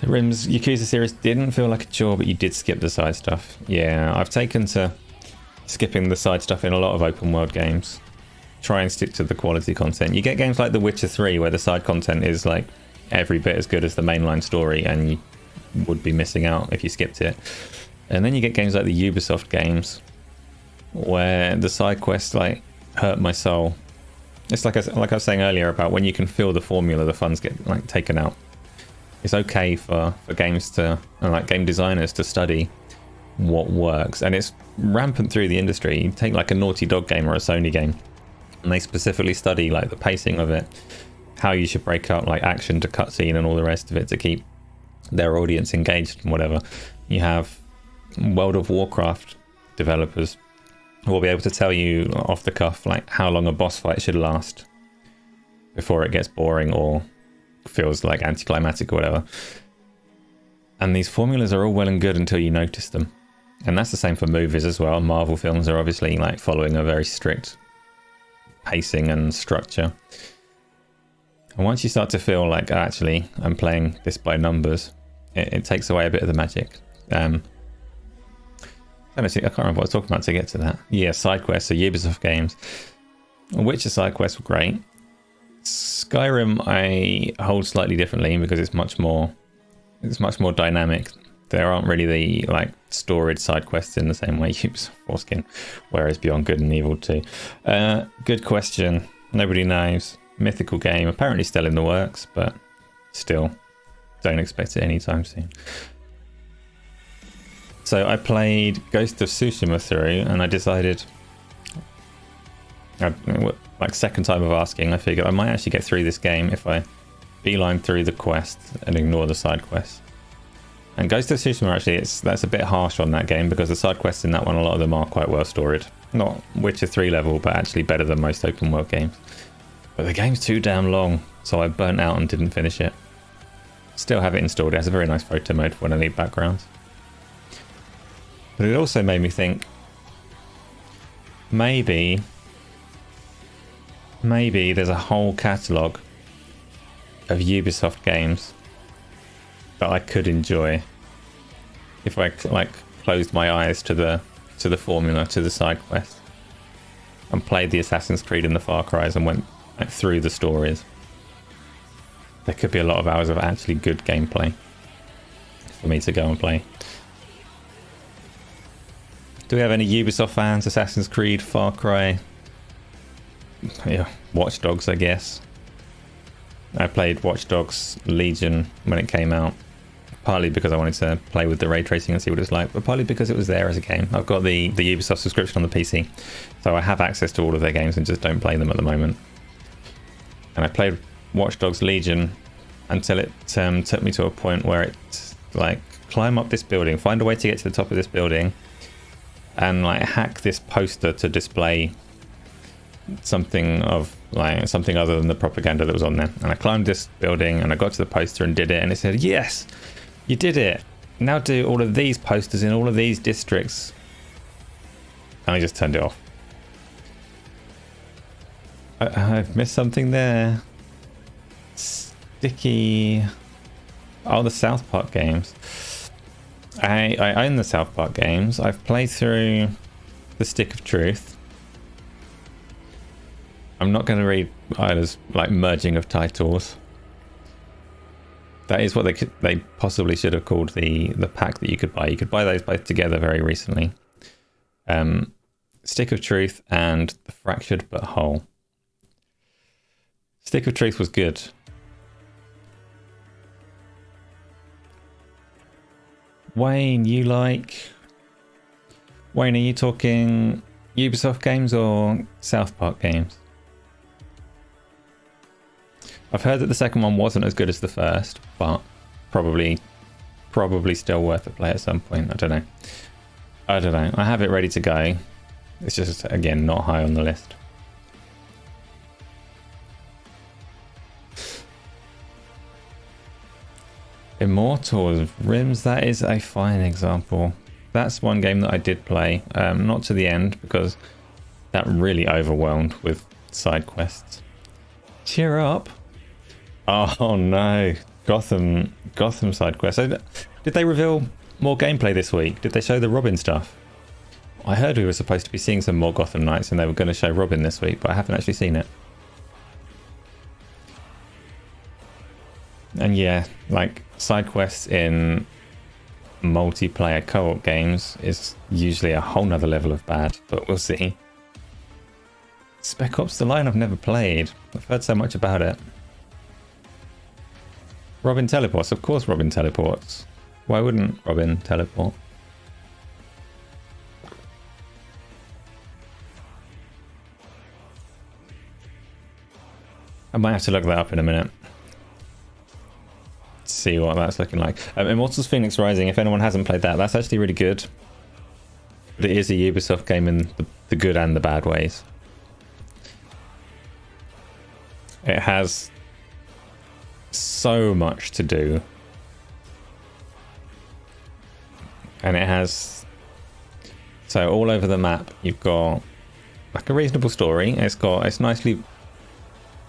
So Rim's Yakuza series didn't feel like a chore, but you did skip the side stuff. Yeah, I've taken to skipping the side stuff in a lot of open world games. Try and stick to the quality content. You get games like The Witcher 3 where the side content is like every bit as good as the mainline story, and you would be missing out if you skipped it. And then you get games like the Ubisoft games where the side quests like hurt my soul. It's like I was saying earlier about when you can feel the formula, the funds get like taken out. It's okay for games to, like game designers to study what works, and it's rampant through the industry. You take like a Naughty Dog game or a Sony game, and they specifically study like the pacing of it, how you should break up like action to cutscene and all the rest of it to keep their audience engaged and whatever. You have World of Warcraft developers will be able to tell you off the cuff like how long a boss fight should last before it gets boring or feels like anticlimactic or whatever. And these formulas are all well and good until you notice them. And that's the same for movies as well. Marvel films are obviously like following a very strict pacing and structure. And once you start to feel like, oh, actually, I'm playing this by numbers, it takes away a bit of the magic. I can't remember what I was talking about to get to that. Yeah, side quests, so Ubisoft games. Witcher side quests were great. Skyrim I hold slightly differently because it's much more dynamic. There aren't really the like storage side quests in the same way Ubisoft Foreskin, whereas Beyond Good and Evil 2. Good question. Nobody knows. Mythical game, apparently still in the works, but still don't expect it anytime soon. So I played Ghost of Tsushima through, and I decided, like second time of asking, I figured I might actually get through this game if I beeline through the quest and ignore the side quests. And Ghost of Tsushima actually, that's a bit harsh on that game because the side quests in that one, a lot of them are quite well stored. Not Witcher 3 level, but actually better than most open world games. But the game's too damn long, so I burnt out and didn't finish it. Still have it installed. It has a very nice photo mode for when I need backgrounds. But it also made me think, maybe there's a whole catalogue of Ubisoft games that I could enjoy if I like closed my eyes to the formula, to the side quest, and played the Assassin's Creed and the Far Cry's and went like through the stories. There could be a lot of hours of actually good gameplay for me to go and play. Do we have any Ubisoft fans? Assassin's Creed, Far Cry, yeah, Watch Dogs, I guess. I played Watch Dogs Legion when it came out, partly because I wanted to play with the ray tracing and see what it's like, but partly because it was there as a game. I've got the Ubisoft subscription on the PC, so I have access to all of their games and just don't play them at the moment. And I played Watch Dogs Legion until it took me to a point where it's like, climb up this building, find a way to get to the top of this building, and like hack this poster to display something other than the propaganda that was on there. And I climbed this building and I got to the poster and did it, and it said, yes, you did it, now do all of these posters in all of these districts. And I just turned it off. I've missed something there. Sticky. Oh, the South Park games. I own the South Park games. I've played through the Stick of Truth. I'm not going to read either's like merging of titles. That is what they possibly should have called the pack that you could buy. You could buy those both together very recently. Stick of Truth and the Fractured But Whole. Stick of Truth was good. Wayne, are you talking Ubisoft games or South Park games? I've heard that the second one wasn't as good as the first, but probably still worth a play at some point. I don't know. I have it ready to go. It's just, again, not high on the list. Immortals, Rims, that is a fine example. That's one game that I did play, not to the end because that really overwhelmed with side quests. Cheer up. Oh no, Gotham side quest. So, did they reveal more gameplay this week? Did they show the Robin stuff? I heard we were supposed to be seeing some more Gotham Knights and they were going to show Robin this week, but I haven't actually seen it. And yeah, like side quests in multiplayer co-op games is usually a whole nother level of bad, but we'll see. Spec Ops The Line I've never played. I've heard so much about it. Robin teleports. Of course Robin teleports. Why wouldn't Robin teleport? I might have to look that up in a minute. See what that's looking like. Immortals Phoenix Rising, if anyone hasn't played that, that's actually really good. But it is a Ubisoft game in the good and the bad ways. It has so much to do, and it has, so all over the map you've got like a reasonable story. It's nicely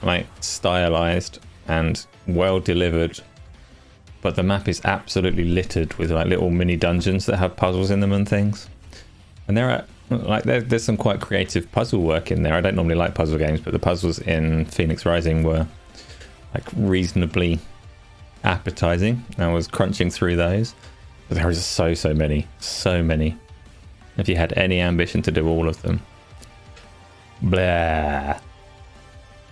like stylized and well delivered, but the map is absolutely littered with like little mini dungeons that have puzzles in them and things. And there's some quite creative puzzle work in there. I don't normally like puzzle games, but the puzzles in Phoenix Rising were like reasonably appetizing. I was crunching through those, but there are just so many. If you had any ambition to do all of them, blah.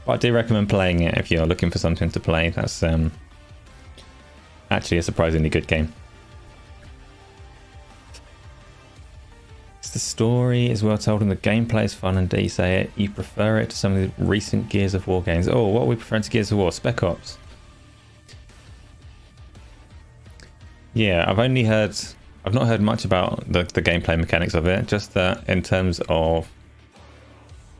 But I do recommend playing it if you're looking for something to play. That's actually a surprisingly good game. The story is well told and the gameplay is fun, and dare you say it, you prefer it to some of the recent Gears of War games. Oh, what are we preferring to Gears of War? Spec Ops. Yeah, I've not heard much about the gameplay mechanics of it, just that in terms of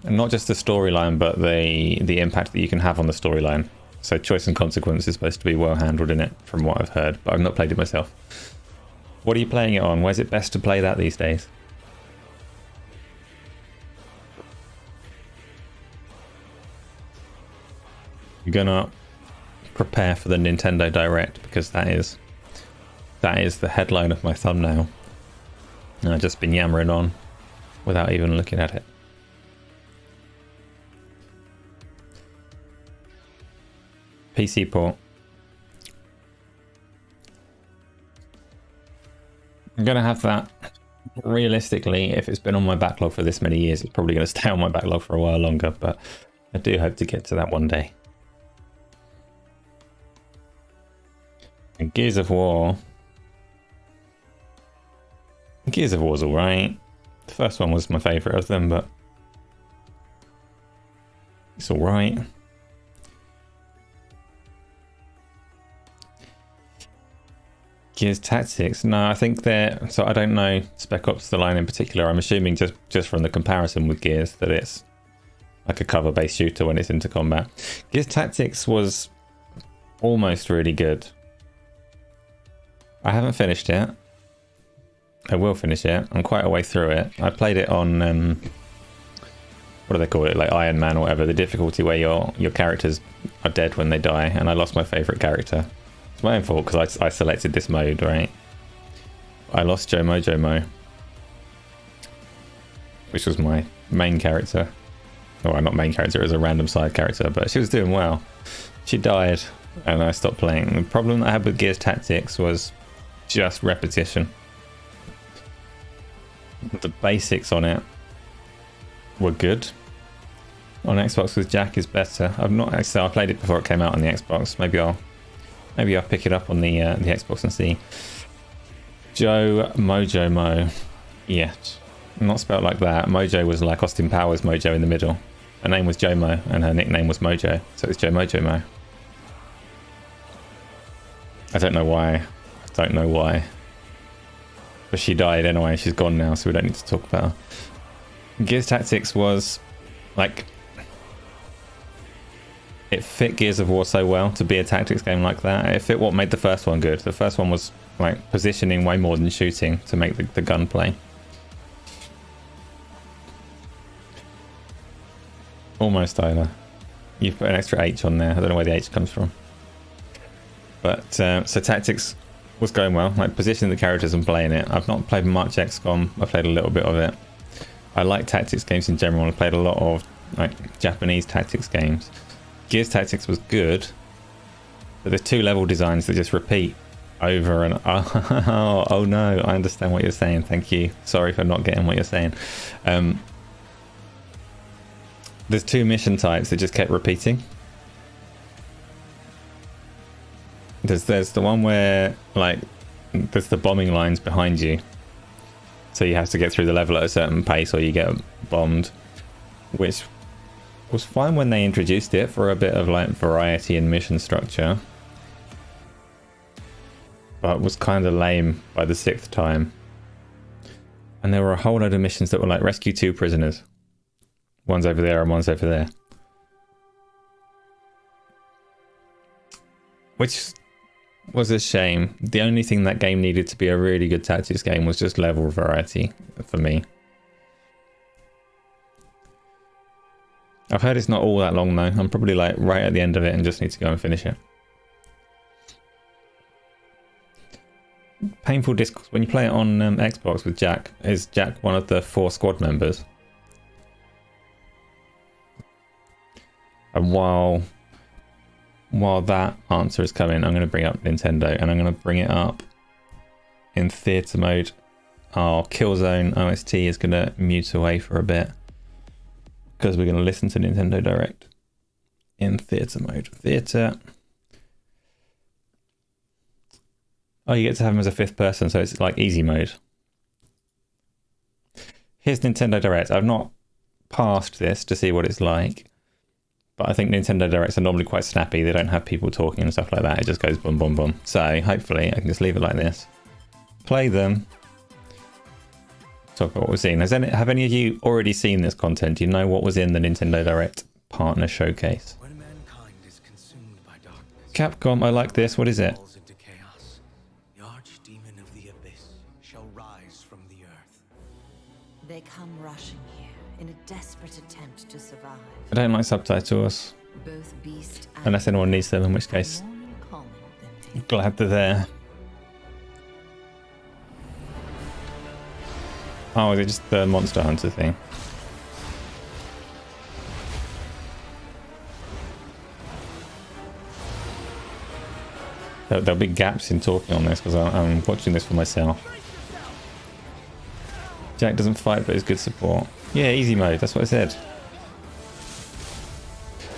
not just the storyline, but the impact that you can have on the storyline. So choice and consequence is supposed to be well handled in it, from what I've heard, but I've not played it myself. What are you playing it on? Where's it best to play that these days? You're gonna prepare for the Nintendo Direct, because that is the headline of my thumbnail. And I've just been yammering on without even looking at it. PC port. I'm gonna have that. Realistically, if it's been on my backlog for this many years, it's probably going to stay on my backlog for a while longer, but I do hope to get to that one day. And Gears of War's alright. The first one was my favourite of them, but it's alright. Gears Tactics, no, I think they're, so I don't know Spec Ops The Line in particular. I'm assuming just from the comparison with Gears that it's like a cover-based shooter when it's into combat. Gears Tactics was almost really good. I haven't finished it. I will finish it. I'm quite a way through it. I played it on what do they call it, like Iron Man or whatever, the difficulty where your characters are dead when they die, and I lost my favourite character. It's my own fault because I selected this mode, right? I lost Jomo, which was my main character. Well, not main character, it was a random side character, but she was doing well. She died and I stopped playing. The problem that I had with Gears Tactics was just repetition. The basics on it were good. On Xbox with Jack is better. I played it before it came out on the Xbox. Maybe I'll pick it up on the Xbox and see. Mojo. Yeah, not spelled like that. Mojo was like Austin Powers Mojo in the middle. Her name was Jomo and her nickname was Mojo, so it's Jomo. I don't know why. But she died anyway. She's gone now, so we don't need to talk about her. Gears Tactics was like, it fit Gears of War so well to be a tactics game like that. It fit what made the first one good. The first one was like positioning way more than shooting to make the gunplay. Almost either. You've put an extra H on there. I don't know where the H comes from. But so Tactics was going well, like positioning the characters and playing it. I've not played much XCOM. I played a little bit of it. I like tactics games in general. I played a lot of like Japanese tactics games. Gears Tactics was good, but there's two level designs that just repeat over and oh no, I understand what you're saying. Thank you. Sorry for not getting what you're saying. There's two mission types that just kept repeating. There's the one where like there's the bombing lines behind you, so you have to get through the level at a certain pace or you get bombed, which was fine when they introduced it for a bit of like variety in mission structure, but was kind of lame by the 6th time. And there were a whole load of missions that were like rescue 2 prisoners. One's over there and one's over there. Which was a shame. The only thing that game needed to be a really good tactics game was just level variety for me. I've heard it's not all that long though. I'm probably like right at the end of it and just need to go and finish it. Painful discourse. When you play it on Xbox with Jack, is Jack one of the 4 squad members? And while that answer is coming, I'm going to bring up Nintendo and I'm going to bring it up in theatre mode. Our Killzone OST is going to mute away for a bit because we're going to listen to Nintendo Direct in theatre mode. Theatre. Oh, you get to have them as a 5th person, so it's like easy mode. Here's Nintendo Direct. I've not passed this to see what it's like, but I think Nintendo Directs are normally quite snappy. They don't have people talking and stuff like that. It just goes boom, boom, boom. So hopefully I can just leave it like this. Play them. Talk about what we've seen. Have any of you already seen this content? Do you know what was in the Nintendo Direct partner showcase? When mankind is consumed by darkness, Capcom, I like this. What is it? falls into chaos, the archdemon of the abyss shall rise from the earth. They come rushing here in a desperate attempt to survive. I don't like subtitles. Both beast and Unless anyone needs them, in which case, more in common than they glad they're there. Oh, is it just the Monster Hunter thing? There'll be gaps in talking on this because I'm watching this for myself. Jack doesn't fight but is good support. Yeah, easy mode, that's what I said.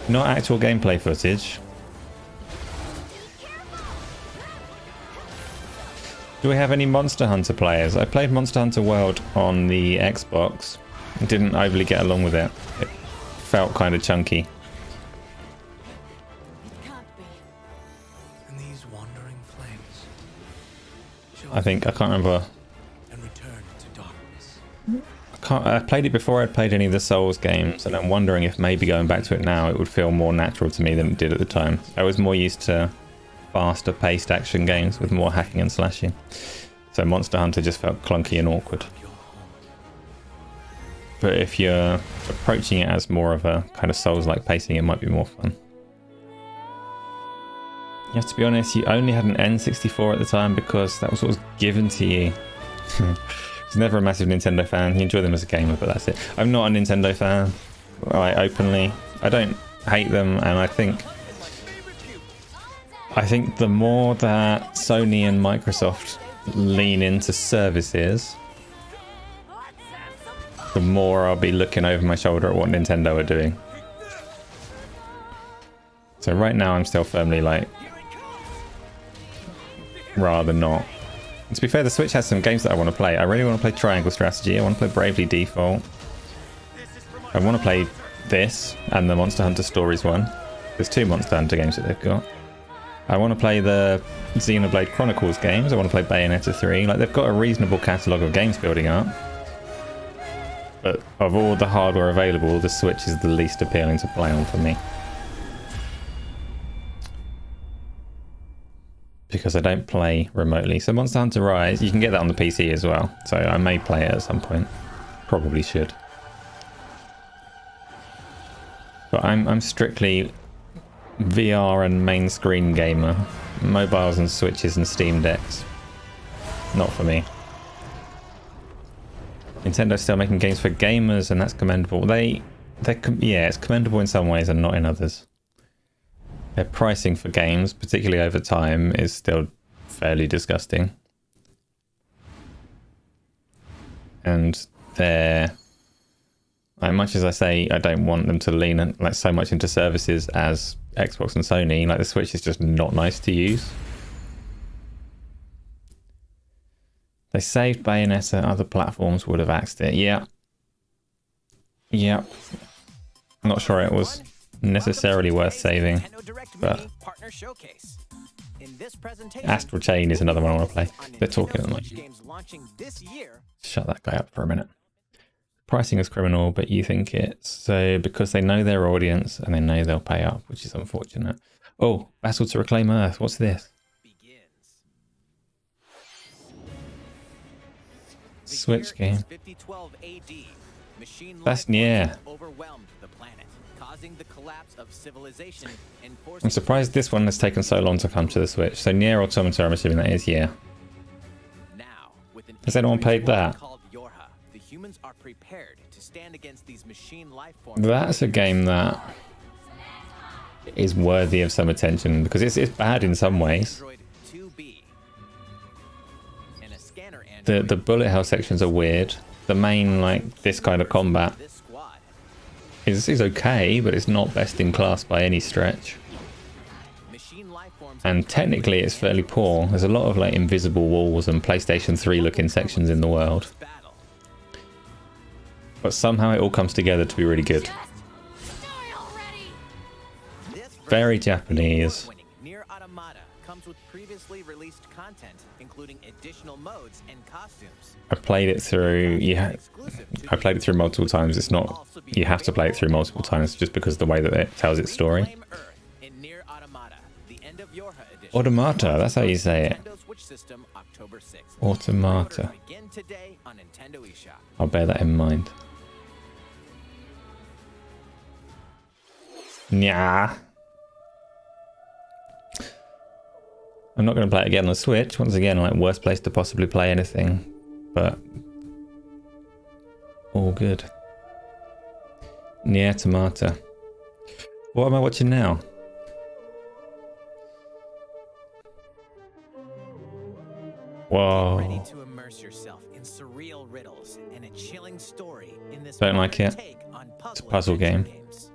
Not actual gameplay footage. Do we have any Monster Hunter players? I played Monster Hunter World on the Xbox. Didn't overly get along with it. It felt kind of chunky. It can't be. And these wandering flames shall I can't remember. and return to darkness. I played it before I'd played any of the Souls games, and I'm wondering if maybe going back to it now it would feel more natural to me than it did at the time. I was more used to faster paced action games with more hacking and slashing. So Monster Hunter just felt clunky and awkward. But if you're approaching it as more of a kind of Souls-like pacing, it might be more fun. You have to be honest, you only had an N64 at the time because that was what was given to you. I was never a massive Nintendo fan. You enjoy them as a gamer, but that's it. I'm not a Nintendo fan, like, openly. I don't hate them, and I think the more that Sony and Microsoft lean into services, the more I'll be looking over my shoulder at what Nintendo are doing. So right now I'm still firmly like, rather not. And to be fair, the Switch has some games that I want to play. I really want to play Triangle Strategy. I want to play Bravely Default. I want to play this and the Monster Hunter Stories one. There's 2 Monster Hunter games that they've got. I want to play the Xenoblade Chronicles games. I want to play Bayonetta 3. Like, they've got a reasonable catalogue of games building up. But of all the hardware available, the Switch is the least appealing to play on for me. Because I don't play remotely. So Monster Hunter Rise, you can get that on the PC as well. So I may play it at some point. Probably should. But I'm strictly VR and main screen gamer. Mobiles and Switches and Steam Decks. Not for me. Nintendo's still making games for gamers, and that's commendable. Yeah, it's commendable in some ways and not in others. Their pricing for games, particularly over time, is still fairly disgusting. And they're, like, much as I say I don't want them to lean like so much into services as Xbox and Sony, like, the Switch is just not nice to use. They saved Bayonetta, other platforms would have axed it. Yeah. I'm not sure it was necessarily worth saving, but In this presentation, Astral Chain is another one I want to play. They're talking at the moment. games launching this year. Shut that guy up for a minute. Pricing is criminal, but you think it's so because they know their audience and they know they'll pay up, which is unfortunate. Oh, Battle to Reclaim Earth. What's this? Begins. Switch game. 5012 AD. Machine That's life Nier. forces overwhelmed the planet, causing the collapse of civilization and I'm forcing surprised this one has taken so long to come to the Switch. So Nier Automata, I'm assuming that is, yeah. now with an Has anyone paid squad that? called Yorha, the humans are prepared to stand against these machine life forms. That's a game that is worthy of some attention because it's bad in some ways. Android 2B. And a scanner android The bullet hell sections are weird. The main, like, this kind of combat this squad. is okay, but it's not best in class by any stretch. Machine life forms And technically it's fairly poor. There's a lot of like invisible walls and PlayStation 3 looking sections in the world. battle. But somehow it all comes together to be really good. This Very Japanese. award-winning Nier Automata comes with previously released content, including additional modes and costumes. I played it through, Exclusive to I played it through multiple times. It's not, you have to play it through multiple times just because of the way that it tells its story. Reclaim Earth in Nier Automata, the end of Yorha edition. Automata, that's how you say it. Nintendo Switch system, October 6th. Automata. Begin today on Nintendo eShop. I'll bear that in mind. Nya. I'm not going to play it again on the Switch. Once again, like, worst place to possibly play anything. But all good. Nier Automata. What am I watching now? Ready Whoa. to immerse yourself in surreal riddles and a chilling story in this Don't like modern it. take on It's a puzzle adventure game. games.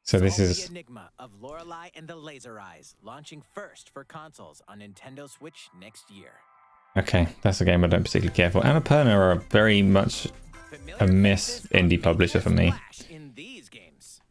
So this Solve is... the enigma of Lorelei and the Laser Eyes, launching first for consoles on Nintendo Switch next year. Okay, that's a game I don't particularly care for. Annapurna are very much Familiar a miss faces indie make publisher their for me. splash in these games.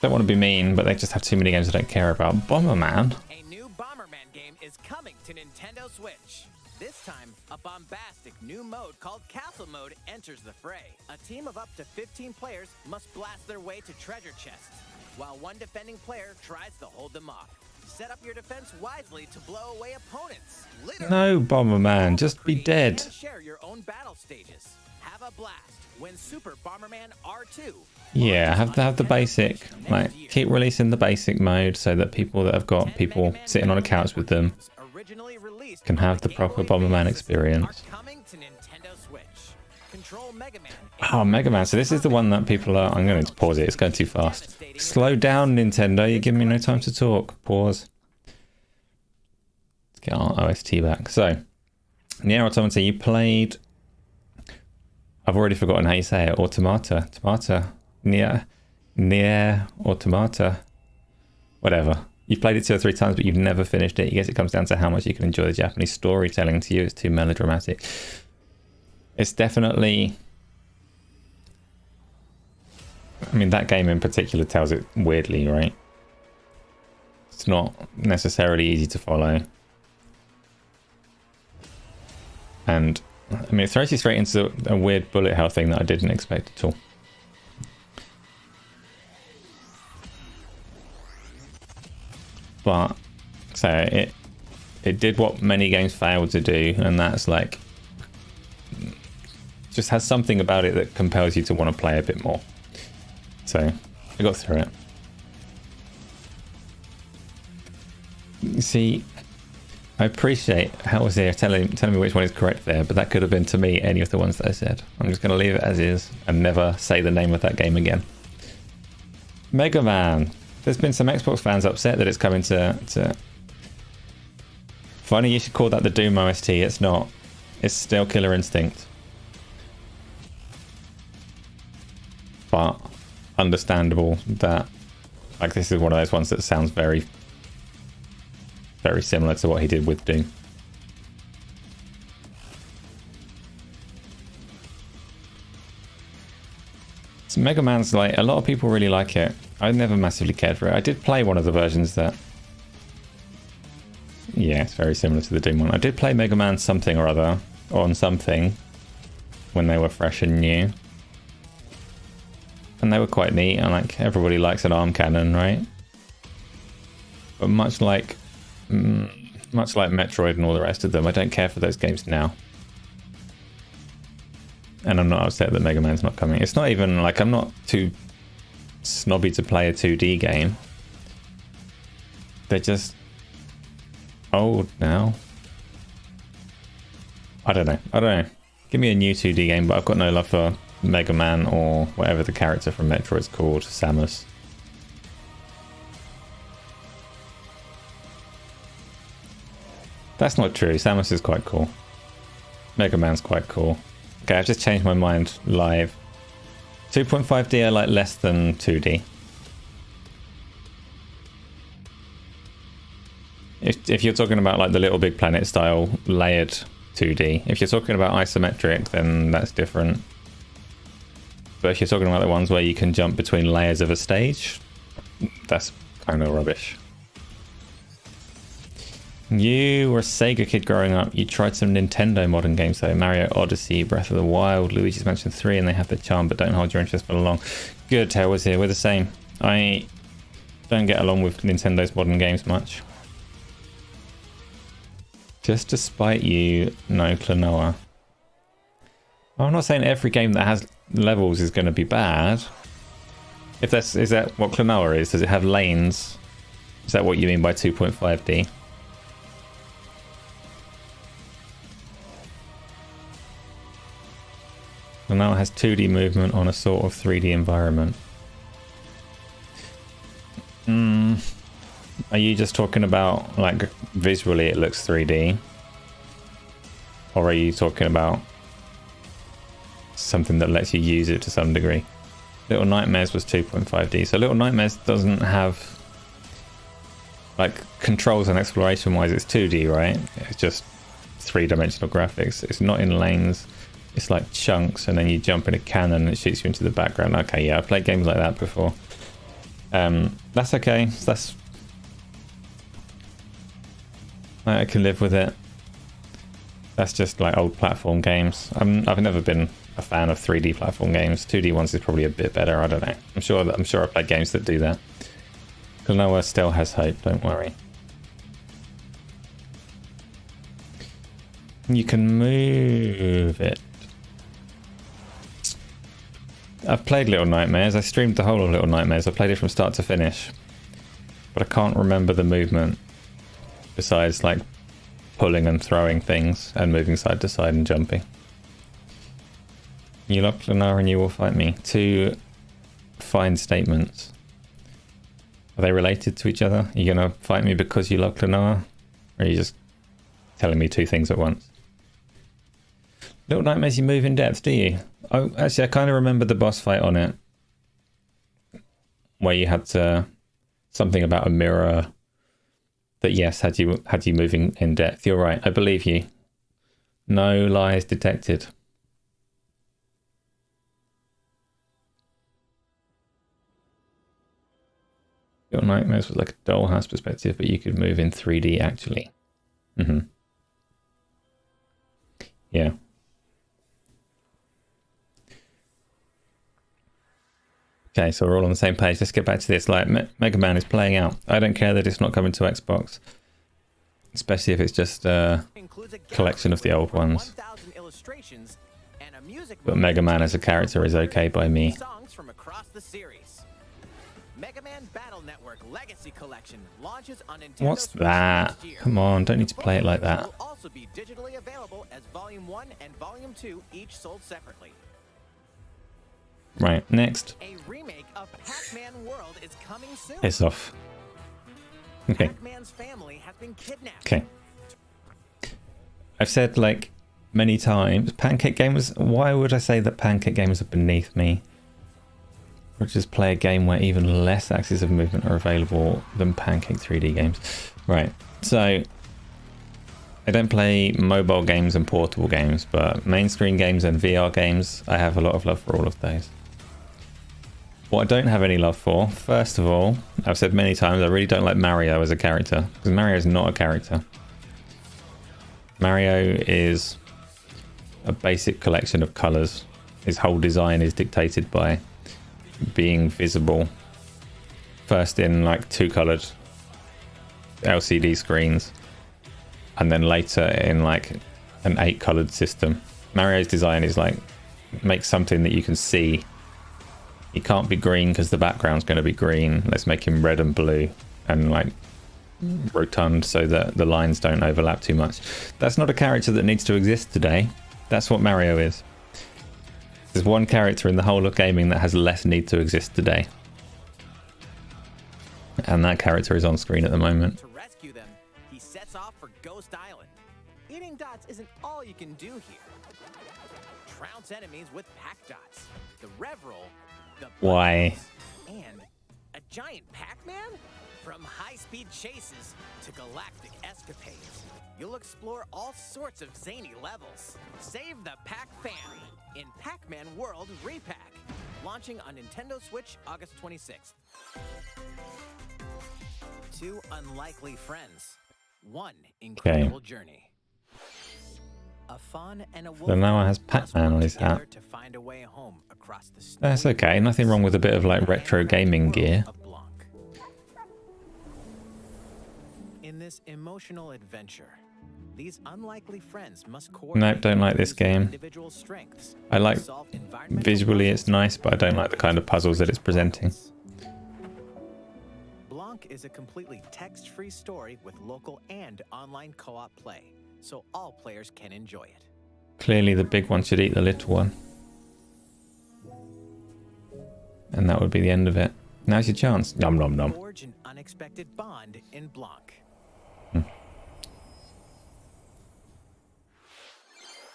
Don't want to be mean, but they just have too many games I don't care about. Bomberman. A new Bomberman game is coming to Nintendo Switch. This time, a bombastic new mode called Castle Mode enters the fray. A team of up to 15 players must blast their way to treasure chests, while one defending player tries to hold them off. Set up your defense wisely to blow away opponents. Literally. No, Bomberman, just be Create dead. and share your own battle stages. Have a blast when Super Bomberman R2. Yeah, have the basic, like, keep releasing the basic mode so that people that have got 10 people Mega Man sitting on a Memory couch with them games originally released can on have the Game proper Boy Bomberman Advance experience. are coming to Nintendo Switch. Control Mega Man. Oh, Mega Man, so this is the one that people are... I'm going to pause it, it's going too fast. Slow down, Nintendo, you're giving me no time to talk. Pause. Let's get our OST back. So, Nier Automata, you played... I've already forgotten how you say it. Automata. Nier Automata. Whatever. You've played it 2 or 3 times, but you've never finished it. I guess it comes down to how much you can enjoy the Japanese storytelling. To you, it's too melodramatic. It's definitely... I mean, that game in particular tells it weirdly, right? It's not necessarily easy to follow. And, I mean, it throws you straight into a weird bullet hell thing that I didn't expect at all. But, so, it did what many games failed to do, and that's like... just has something about it that compels you to want to play a bit more. So, I got through it. You see, I appreciate how was there telling me which one is correct there, but that could have been to me any of the ones that I said. I'm just going to leave it as is and never say the name of that game again. Mega Man. There's been some Xbox fans upset that it's coming to... Funny you should call that the Doom OST. It's not. It's still Killer Instinct. But understandable that, like, this is one of those ones that sounds very, very similar to what he did with Doom. So Mega Man's like, a lot of people really like it. I never massively cared for it. I did play one of the versions that... Yeah, it's very similar to the Doom one. I did play Mega Man something or other on something when they were fresh and new. And they were quite neat, and like everybody likes an arm cannon, right? But much like Metroid and all the rest of them, I don't care for those games now. And I'm not upset that Mega Man's not coming. It's not even like I'm not too snobby to play a 2D game. They're just old now. I don't know. Give me a new 2D game, but I've got no love for Mega Man or whatever the character from Metroid's called, Samus. That's not true. Samus is quite cool. Mega Man's quite cool. Okay, I've just changed my mind live. 2.5D I like less than 2D. If you're talking about like the Little Big Planet style layered 2D, if you're talking about isometric, then that's different. But if you're talking about the ones where you can jump between layers of a stage, that's kind of rubbish. You were a Sega kid growing up. You tried some Nintendo modern games though. Mario Odyssey, Breath of the Wild, Luigi's Mansion 3, and they have the charm but don't hold your interest for long. Good, Tail was here. We're the same. I don't get along with Nintendo's modern games much. Just to spite you, no Klonoa. I'm not saying every game that has levels is going to be bad. If that's, is that what Klonoa is? Does it have lanes? Is that what you mean by 2.5D? Klonoa has 2D movement on a sort of 3D environment. Are you just talking about like visually it looks 3D? Or are you talking about something that lets you use it to some degree? Little Nightmares was 2.5D, so Little Nightmares doesn't have like controls and exploration wise, it's 2D, right? It's just three-dimensional graphics. It's not in lanes, it's like chunks, and then you jump in a cannon and it shoots you into the background. Okay, yeah, I've played games like that before. That's okay. That's, I can live with it. That's just like old platform games. I've never been a fan of 3D platform games. 2D ones is probably a bit better. I don't know. I'm sure I've played games that do that. Klonoa still has hope. Don't worry. You can move it. I've played Little Nightmares. I streamed the whole of Little Nightmares. I played it from start to finish, but I can't remember the movement besides like pulling and throwing things and moving side to side and jumping. You love Klonoa and you will fight me. Two fine statements. Are they related to each other? Are you gonna fight me because you love Klonoa? Or are you just telling me two things at once? Little Nightmares, you move in depth, do you? Oh, actually, I kind of remember the boss fight on it, where you had to, something about a mirror that, yes, had you moving in depth. You're right. I believe you. No lies detected. Little Nightmares was like a dollhouse perspective, but you could move in 3D actually. Yeah. Okay, so we're all on the same page. Let's get back to this. Like, Mega Man is playing out. I don't care that it's not coming to Xbox, especially if it's just a collection of the old ones. But Mega Man as a character is okay by me. Mega Man Battle Network Legacy Collection launches on Nintendo What's Switch that? next year. Come on, don't need to play it like that. Will also be digitally available as Volume 1 and Volume 2, each sold separately. Right, next. A remake of Pac-Man World is coming soon. Piss off. Okay. Pac-Man's family has been kidnapped. Okay. I've said like many times, Pancake Gamers, why would I say that Pancake Gamers are beneath me? Or just play a game where even less axes of movement are available than Pancake 3D games. Right, so I don't play mobile games and portable games, but main screen games and VR games, I have a lot of love for all of those. What I don't have any love for, first of all, I've said many times, I really don't like Mario as a character. Because Mario is not a character. Mario is a basic collection of colours. His whole design is dictated by being visible. First in like 2-coloured LCD screens. And then later in like an 8-coloured system. Mario's design is like, make something that you can see. He can't be green because the background's going to be green. Let's make him red and blue and like rotund so that the lines don't overlap too much. That's not a character that needs to exist today. That's what Mario is. There's one character in the whole of gaming that has less need to exist today. And that character is on screen at the moment. To rescue them, he sets off for Ghost Island. Eating dots isn't all you can do here. Trounce enemies with pack dots. The Reveral. Why? And a giant Pac-Man? From high-speed chases to galactic escapades, you'll explore all sorts of zany levels. Save the Pac fan in Pac-Man World Re-PAC, launching on Nintendo Switch August 26th. Two unlikely friends, one incredible journey. A fawn and a wolf. So now it has Pac-Man on his hat. To find a way home across the That's okay. Nothing wrong with a bit of like retro gaming gear. In this emotional adventure, these unlikely friends must Nope, don't like this game. individual strengths. I like visually it's nice, but I don't like the kind of puzzles that it's presenting. Blanc is a completely text-free story with local and online co-op play, so all players can enjoy it. Clearly the big one should eat the little one. And that would be the end of it. Now's your chance. Nom nom nom. Forge an unexpected bond in Blanc.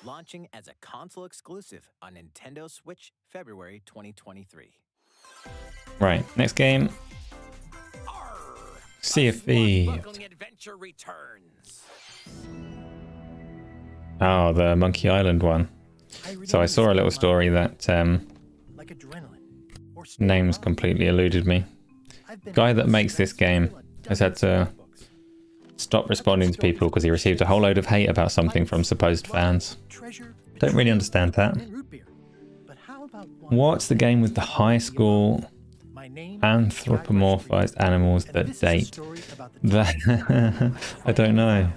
Launching as a console exclusive on Nintendo Switch February 2023. Right, next game. Sea of Thieves. Adventure returns. Oh, the Monkey Island one. So I saw a little story that names completely eluded me. Guy that makes this game has had to stop responding to people because he received a whole load of hate about something from supposed fans. Don't really understand that. What's the game with the high school anthropomorphized animals that date? That I don't know.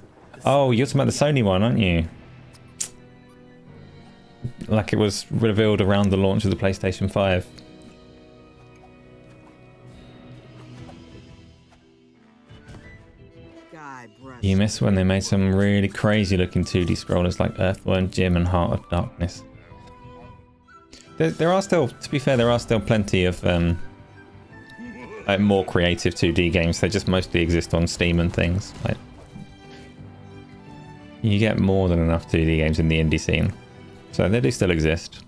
Oh, you're talking about the Sony one, aren't you? Like it was revealed around the launch of the PlayStation 5. You miss when they made some really crazy looking 2D scrollers like Earthworm Jim and Heart of Darkness. There are still, to be fair, there are still plenty of like more creative 2D games. They just mostly exist on Steam and things. Like, you get more than enough 2D games in the indie scene. So they do still exist.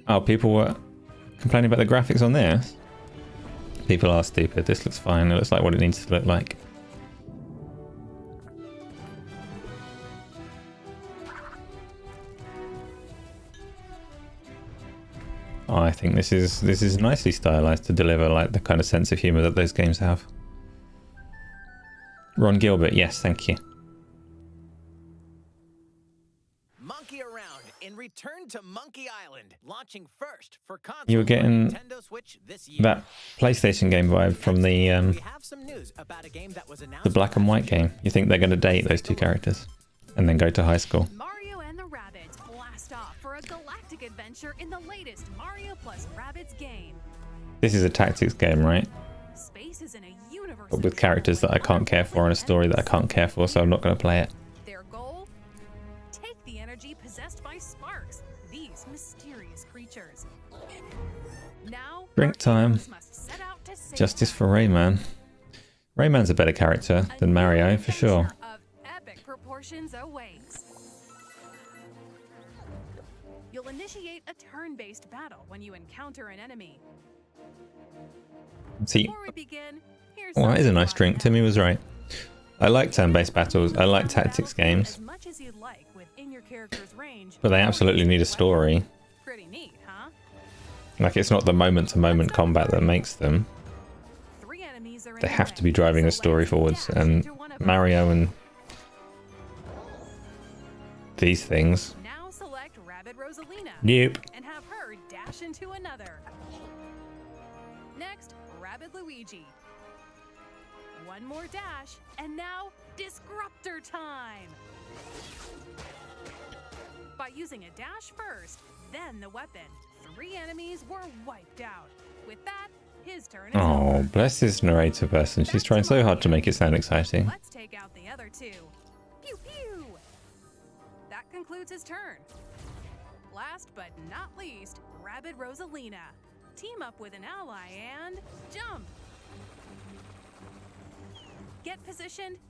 Oh, people were complaining about the graphics on this? People are stupid. This looks fine. It looks like what it needs to look like. Oh, I think this is nicely stylized to deliver like the kind of sense of humor that those games have. Ron Gilbert, yes, thank you. Monkey around in Return to Monkey Island, launching first for console. You were getting Nintendo Switch this year. that PlayStation game vibe from We have some news about a game that was announced the black and white game. You think they're going to date those two characters and then go to high school? Mario and the Rabbids blast off for a galactic adventure in the latest Mario plus Rabbids game. This is a tactics game, right? Space is in a universe But with characters that I can't care for and a story that I can't care for, so I'm not going to play it. Their goal? Take the energy possessed by sparks, these mysterious creatures. Now, Drink time. must set out to save Justice them. for Rayman. Rayman's a better character than Mario, for sure. Of epic proportions awaits. You'll initiate a turn-based battle when you encounter an enemy. See, Before we begin, here's well, that is a something nice to drink. watch Timmy was right. I like turn-based battles. I like tactics games, As much as you'd like within your character's range, but they absolutely need a story. pretty neat, huh? Like, it's not the moment-to-moment combat that makes them. 3 enemies are in They the have to red. be driving So a story let's forwards, dash and into one of them. Mario and these things. Now select Rabbid Rosalina Nope. and have her dash into another. Next, Rabbid Luigi. One more dash, and now Disruptor time! By using a dash first, then the weapon, 3 enemies were wiped out. With that, his turn is Oh, over. bless this narrator person. She's trying so hard to make it sound exciting. Let's take out the other 2. Pew pew! That concludes his turn. Last but not least, Rabbid Rosalina. Team up with an ally and jump! Get positioned